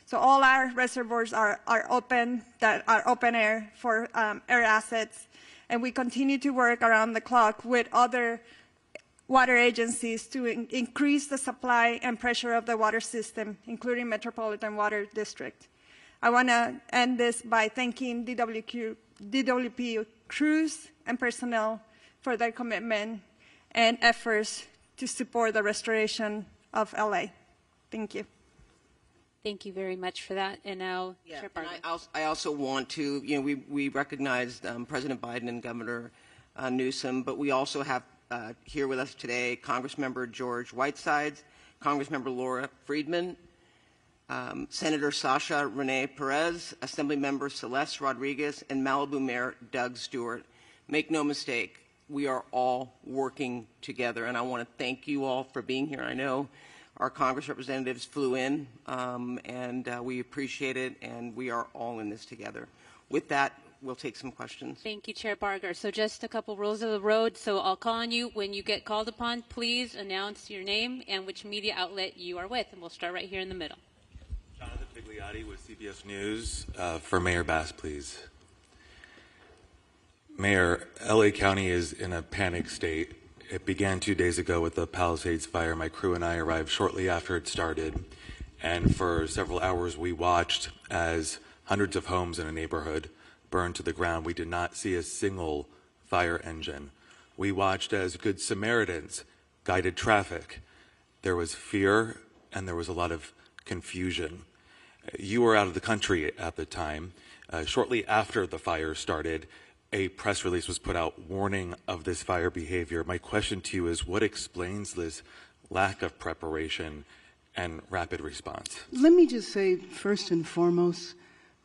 So all our reservoirs are open, that are open air for air assets, and we continue to work around the clock with other water agencies to increase the supply and pressure of the water system, including Metropolitan Water District. I want to end this by thanking DWP crews and personnel for their commitment and efforts to support the restoration of LA. Thank you. Thank you very much for that. And now, Yeah, Chair and Barger. I also want to, we recognized President Biden and Governor Newsom, but we also have here with us today Congressmember George Whitesides, Congressmember Laura Friedman, Senator Sasha Renee Perez, Assemblymember Celeste Rodriguez, and Malibu Mayor Doug Stewart. Make no mistake, we are all working together, and I want to thank you all for being here. I know our Congress representatives flew in, and we appreciate it, and we are all in this together. With that, we'll take some questions. Thank you, Chair Barger. So just a couple rules of the road. So I'll call on you. When you get called upon, please announce your name and which media outlet you are with, and we'll start right here in the middle. Jonathan Pigliotti with CBS News. For Mayor Bass, please. Mayor, LA County is in a panic state. It began 2 days ago with the Palisades fire. My crew and I arrived shortly after it started, and for several hours we watched as hundreds of homes in a neighborhood burned to the ground. We did not see a single fire engine. We watched as Good Samaritans guided traffic. There was fear and there was a lot of confusion. You were out of the country at the time. Shortly after the fire started, a press release was put out warning of this fire behavior. My question to you is, what explains this lack of preparation and rapid response? Let me just say, first and foremost,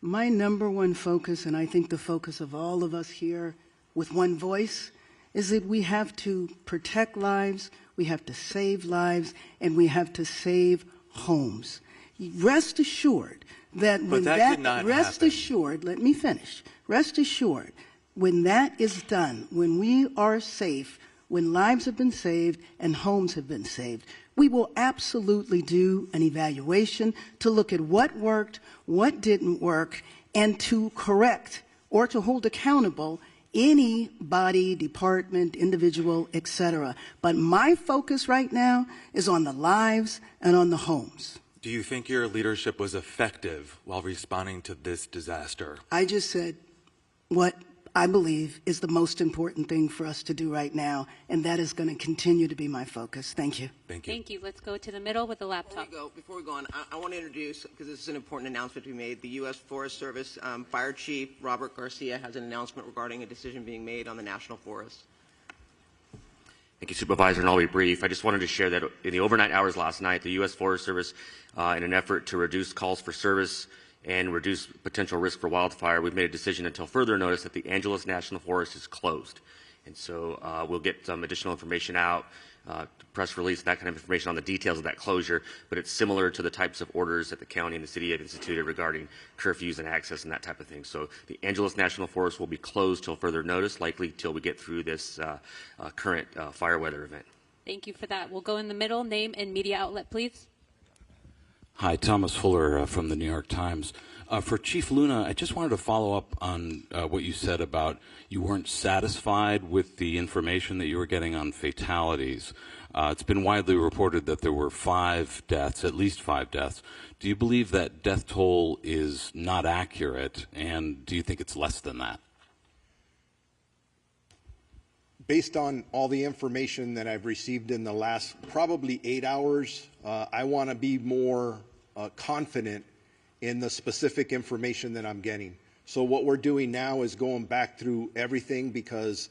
my number one focus, and I think the focus of all of us here with one voice, is that we have to protect lives, we have to save lives, and we have to save homes. Rest assured that when rest assured, let me finish. Rest assured, when that is done, when we are safe, when lives have been saved and homes have been saved, we will absolutely do an evaluation to look at what worked, what didn't work, and to correct or to hold accountable any body, department, individual, etc. But my focus right now is on the lives and on the homes. Do you think your leadership was effective while responding to this disaster? I just said what I believe is the most important thing for us to do right now, and that is going to continue to be my focus. Thank you. Thank you. Thank you. Let's go to the middle with the laptop. Before we go on, I want to introduce, because this is an important announcement to be made, the U.S. Forest Service Fire Chief Robert Garcia has an announcement regarding a decision being made on the National Forest. Thank you, Supervisor, and I'll be brief. I just wanted to share that in the overnight hours last night, the U.S. Forest Service, in an effort to reduce calls for service and reduce potential risk for wildfire, we've made a decision until further notice that the Angeles National Forest is closed. And so we'll get some additional information out, press release, that kind of information on the details of that closure, but it's similar to the types of orders that the county and the city have instituted regarding curfews and access and that type of thing. So the Angeles National Forest will be closed till further notice, likely till we get through this current fire weather event. Thank you for that. We'll go in the middle. Name and media outlet, please. Hi, Thomas Fuller from the New York Times. For Chief Luna, I just wanted to follow up on what you said about you weren't satisfied with the information that you were getting on fatalities. It's been widely reported that there were 5 deaths, at least 5 deaths. Do you believe that death toll is not accurate, and do you think it's less than that? Based on all the information that I've received in the last probably 8 hours, I want to be more confident in the specific information that I'm getting. So what we're doing now is going back through everything because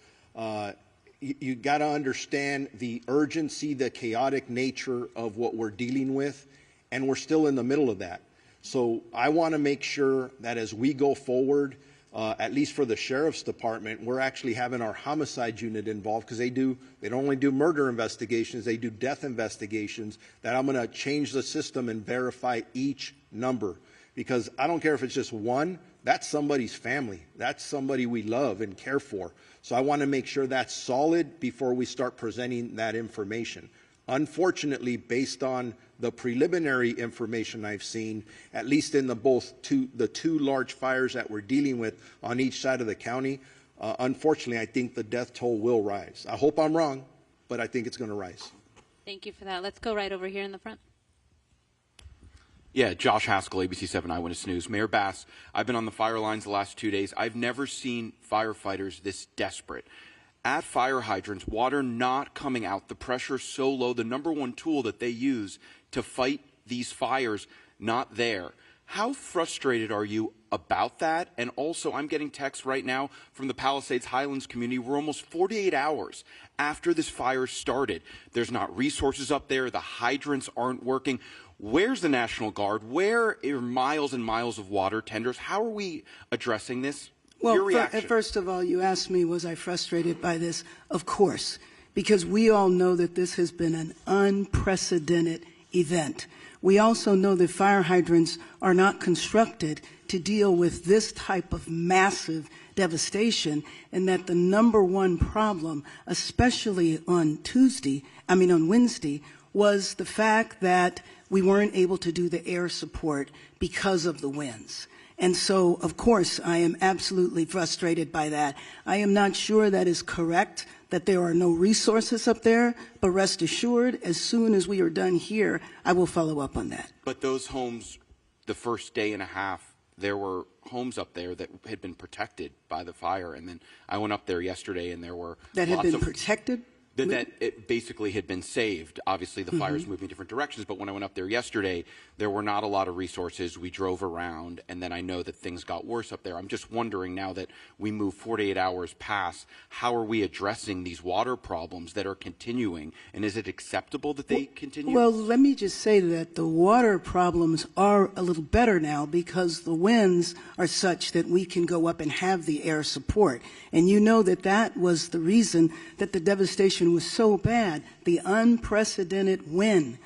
you got to understand the urgency, the chaotic nature of what we're dealing with, and we're still in the middle of that. So I want to make sure that as we go forward, at least for the Sheriff's Department, we're actually having our homicide unit involved because they don't only do murder investigations, they do death investigations, that I'm going to change the system and verify each number. Because I don't care if it's just one, that's somebody's family. That's somebody we love and care for. So I want to make sure that's solid before we start presenting that information. Unfortunately, based on the preliminary information I've seen, at least in the two large fires that we're dealing with on each side of the county, unfortunately, I think the death toll will rise. I hope I'm wrong, but I think it's going to rise. Thank you for that. Let's go right over here in the front. Yeah, Josh Haskell, ABC 7 Eyewitness News. Mayor Bass, I've been on the fire lines the last 2 days. I've never seen firefighters this desperate. At fire hydrants, water not coming out, the pressure so low, the number one tool that they use to fight these fires, not there. How frustrated are you about that? And also, I'm getting texts right now from the Palisades Highlands community. We're almost 48 hours after this fire started. There's not resources up there. The hydrants aren't working. Where's the National Guard? Where are miles and miles of water tenders? How are we addressing this? Well, Your reaction. first of all, you asked me, was I frustrated by this? Of course, because we all know that this has been an unprecedented event. We also know that fire hydrants are not constructed to deal with this type of massive devastation, and that the number one problem, especially on Wednesday, was the fact that we weren't able to do the air support because of the winds. And so, of course, I am absolutely frustrated by that. I am not sure that is correct, that there are no resources up there, but rest assured, as soon as we are done here, I will follow up on that. But those homes, the first day and a half, there were homes up there that had been protected by the fire. And then I went up there yesterday and there were that had been protected? That it basically had been saved. Obviously, the fire's moving in different directions, but when I went up there yesterday, there were not a lot of resources. We drove around, and then I know that things got worse up there. I'm just wondering, now that we move 48 hours past, how are we addressing these water problems that are continuing, and is it acceptable that they continue? Well, let me just say that the water problems are a little better now because the winds are such that we can go up and have the air support. And you know that that was the reason that the devastation was so bad, the unprecedented wind,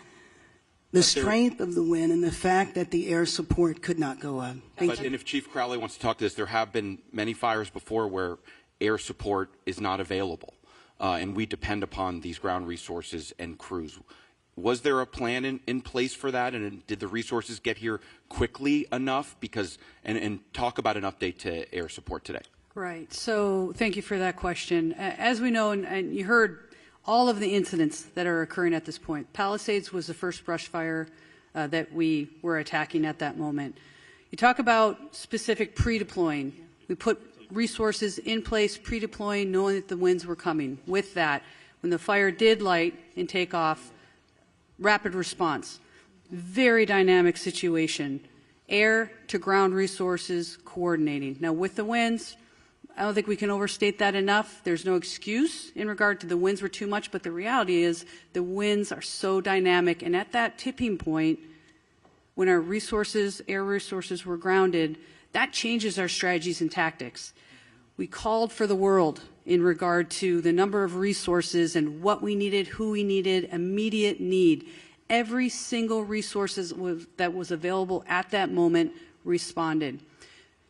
the strength of the wind, and the fact that the air support could not go up. And if Chief Crowley wants to talk to this, there have been many fires before where air support is not available, and we depend upon these ground resources and crews. Was there a plan in place for that, and did the resources get here quickly enough? And talk about an update to air support today. Right. So thank you for that question. As we know, and you heard all of the incidents that are occurring at this point. Palisades was the first brush fire that we were attacking at that moment. You talk about specific pre-deploying. We put resources in place, pre-deploying, knowing that the winds were coming. With that, when the fire did light and take off, rapid response. Very dynamic situation. Air to ground resources coordinating. Now with the winds, I don't think we can overstate that enough. There's no excuse in regard to the winds were too much, but the reality is the winds are so dynamic. And at that tipping point, when our resources, air resources were grounded, that changes our strategies and tactics. We called for the world in regard to the number of resources and what we needed, who we needed, immediate need. Every single resource that was available at that moment responded.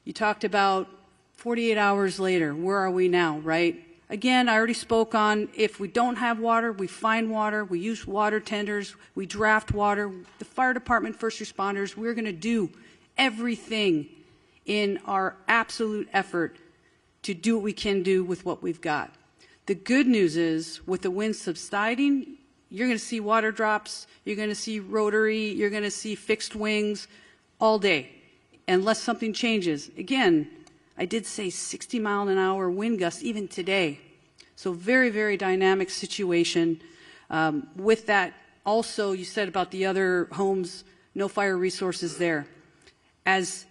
You talked about 48 hours later, where are we now, right? Again, I already spoke on if we don't have water, we find water, we use water tenders, we draft water. The fire department, first responders, we're going to do everything in our absolute effort to do what we can do with what we've got. The good news is, with the wind subsiding, you're going to see water drops, you're going to see rotary, you're going to see fixed wings all day, unless something changes. Again, I did say 60-mile-an-hour wind gusts even today. So very, very dynamic situation. With that, also, you said about the other homes, no fire resources there. As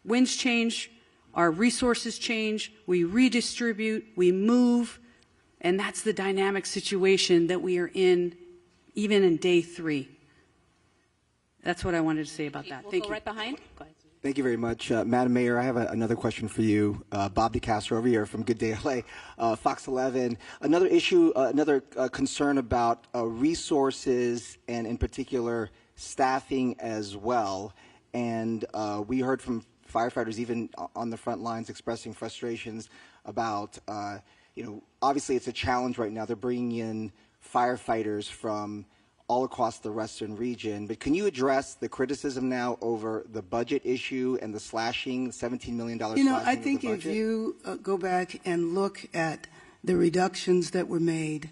winds change, our resources change, we redistribute, we move, and that's the dynamic situation that we are in, even in day 3. That's what I wanted to say about that. Thank you. Right behind. Go ahead. Thank you very much. Madam Mayor, I have another question for you. Bob DeCastro over here from Good Day LA, Fox 11. Another issue, another concern about resources and in particular staffing as well. And we heard from firefighters even on the front lines expressing frustrations about, obviously it's a challenge right now. They're bringing in firefighters from all across the western region, but can you address the criticism now over the budget issue and the slashing, $17 million slashing I think of the budget? if you go back and look at the reductions that were made,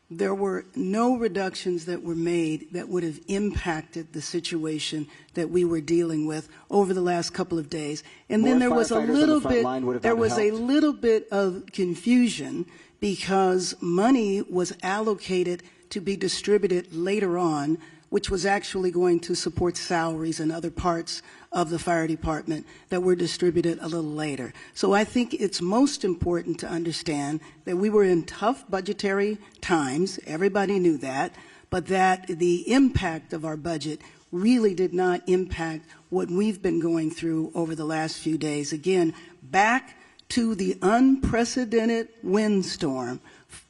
there were no reductions that were made that would have impacted the situation that we were dealing with over the last couple of days. And More then there was a firefighters on the little front bit, line would have there not was a helped. little bit of confusion because money was allocated to be distributed later on, which was actually going to support salaries and other parts of the fire department that were distributed a little later. So I think it's most important to understand that we were in tough budgetary times, everybody knew that, but that the impact of our budget really did not impact what we've been going through over the last few days. Again, back to the unprecedented windstorm,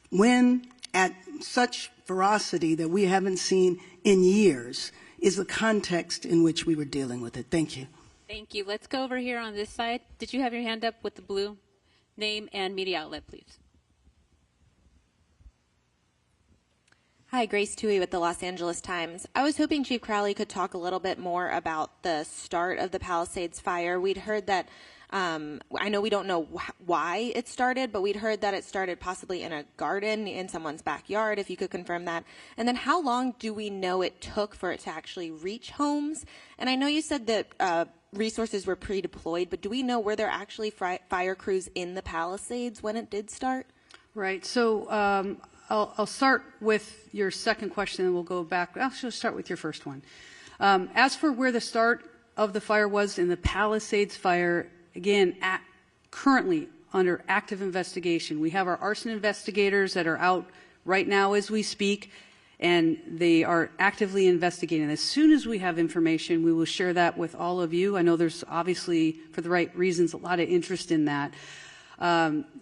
when at such ferocity that we haven't seen in years is the context in which we were dealing with it. Thank you. Thank you. Let's go over here on this side. Did you have your hand up with the blue? Name and media outlet, please. Hi, Grace Tui with the Los Angeles Times. I was hoping Chief Crowley could talk a little bit more about the start of the Palisades fire. We'd heard that I know we don't know why it started, but we'd heard that it started possibly in a garden in someone's backyard, if you could confirm that. And then how long do we know it took for it to actually reach homes? And I know you said that resources were pre-deployed, but do we know were there actually fire crews in the Palisades when it did start? Right. So I'll start with your second question, and we'll go back. I'll just start with your first one. As for where the start of the fire was in the Palisades fire, again, currently under active investigation. We have our arson investigators that are out right now as we speak, and they are actively investigating. As soon as we have information, we will share that with all of you. I know there's obviously, for the right reasons, a lot of interest in that.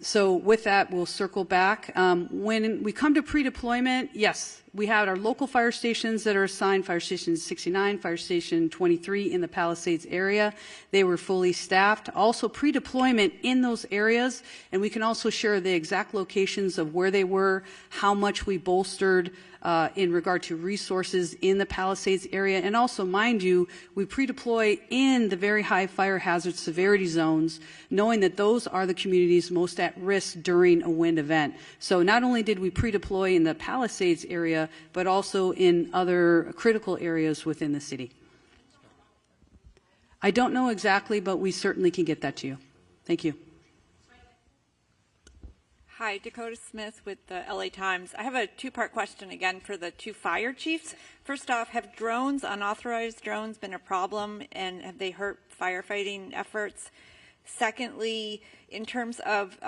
So with that, we'll circle back. When we come to pre-deployment, yes, we had our local fire stations that are assigned, Fire Station 69, Fire Station 23 in the Palisades area. They were fully staffed. Also pre-deployment in those areas, and we can also share the exact locations of where they were, how much we bolstered in regard to resources in the Palisades area. And also, mind you, we pre-deploy in the very high fire hazard severity zones, knowing that those are the communities most at risk during a wind event. So not only did we pre-deploy in the Palisades area, but also in other critical areas within the city. I don't know exactly, but we certainly can get that to you. Thank you. Hi, Dakota Smith with the LA Times. I have a two-part question again for the two fire chiefs. First off, have drones, unauthorized drones, been a problem, and have they hurt firefighting efforts? Secondly, in terms of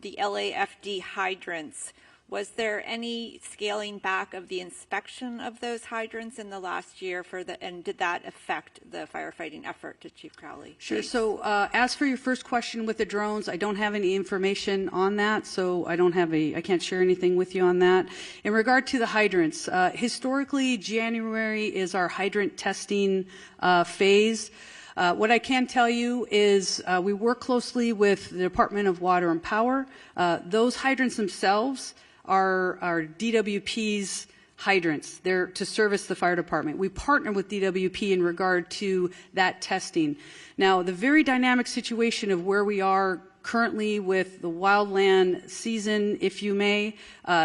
the LAFD hydrants, was there any scaling back of the inspection of those hydrants in the last year and did that affect the firefighting effort to Chief Crowley? Sure. So as for your first question with the drones, I don't have any information on that, so I can't share anything with you on that. In regard to the hydrants, historically, January is our hydrant testing phase. What I can tell you is we work closely with the Department of Water and Power. Those hydrants themselves are DWP's hydrants. They're to service the fire department. We partner with DWP in regard to that testing. Now, the very dynamic situation of where we are currently with the wildland season, if you may,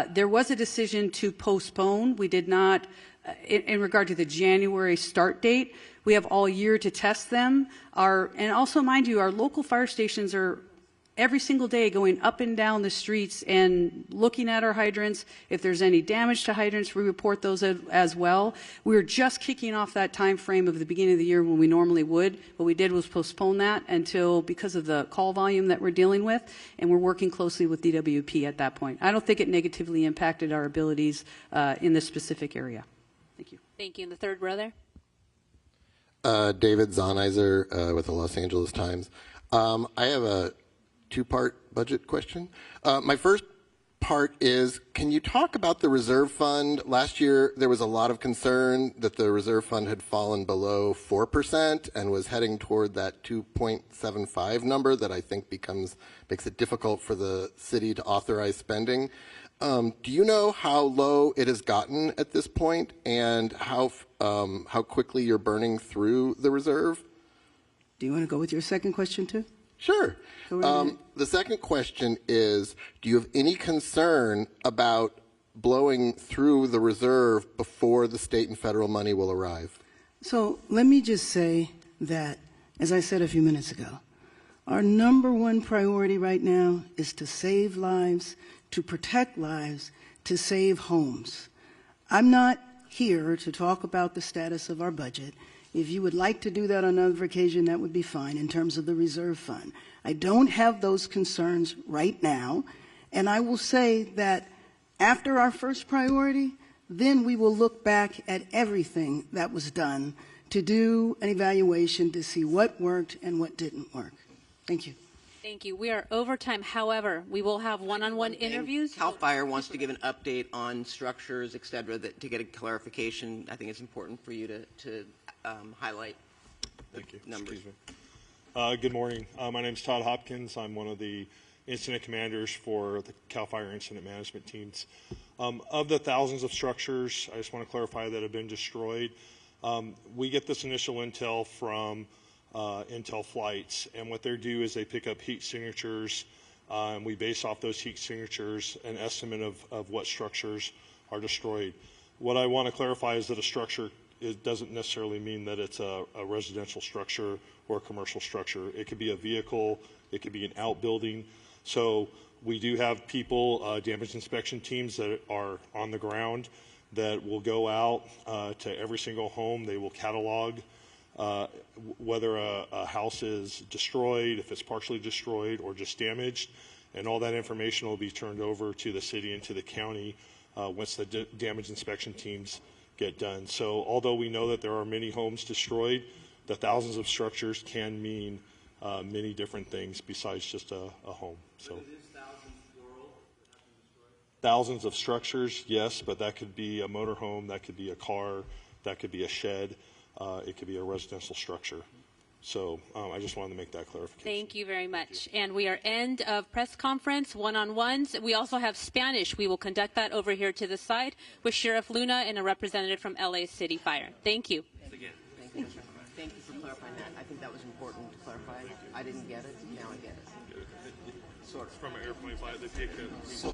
there was a decision to postpone. We did not, in regard to the January start date, we have all year to test them. And also, mind you, our local fire stations are every single day going up and down the streets and looking at our hydrants. If there's any damage to hydrants, we report those as well. We were just kicking off that time frame of the beginning of the year when we normally would. What we did was postpone that until, because of the call volume that we're dealing with, and we're working closely with DWP at that point. I don't think it negatively impacted our abilities in this specific area. Thank you. Thank you. In the third row there. David Zahnizer with the Los Angeles Times. I have a two-part budget question. My first part is, can you talk about the reserve fund? Last year, there was a lot of concern that the reserve fund had fallen below 4% and was heading toward that 2.75 number that I think makes it difficult for the city to authorize spending. Do you know how low it has gotten at this point and how quickly you're burning through the reserve? Do you want to go with your second question too? Sure. The second question is, do you have any concern about blowing through the reserve before the state and federal money will arrive? So let me just say that, as I said a few minutes ago, our number one priority right now is to save lives, to protect lives, to save homes. I'm not here to talk about the status of our budget. If you would like to do that on another occasion, that would be fine in terms of the reserve fund. I don't have those concerns right now, and I will say that after our first priority, then we will look back at everything that was done to do an evaluation to see what worked and what didn't work. Thank you. Thank you. We are over time. However, we will have one-on-one interviews. CAL FIRE wants to give an update on structures, et cetera, to get a clarification. I think it's important for you to highlight the numbers. Excuse me. Good morning. My name is Todd Hopkins. I'm one of the incident commanders for the CAL FIRE incident management teams. Of the thousands of structures, I just want to clarify, that have been destroyed, we get this initial intel from intel flights, and what they do is they pick up heat signatures, and we base off those heat signatures an estimate of what structures are destroyed. What I want to clarify is that a structure, it doesn't necessarily mean that it's a residential structure or a commercial structure. It could be a vehicle, it could be an outbuilding. So we do have people, damage inspection teams that are on the ground that will go out to every single home. They will catalog whether a house is destroyed, if it's partially destroyed or just damaged, and all that information will be turned over to the city and to the county once the damage inspection teams get done. So although we know that there are many homes destroyed, the thousands of structures can mean many different things besides just a home. So thousands of structures, yes, but that could be a motorhome, that could be a car, that could be a shed. It could be a residential structure. So I just wanted to make that clarification. Thank you very much. And we are end of press conference, one-on-ones. We also have Spanish. We will conduct that over here to the side with Sheriff Luna and a representative from LA City Fire. Thank you. Thank you for clarifying that. I think that was important to clarify. I didn't get it. Now I get it. Sort of. From an airplane flight, they pick it.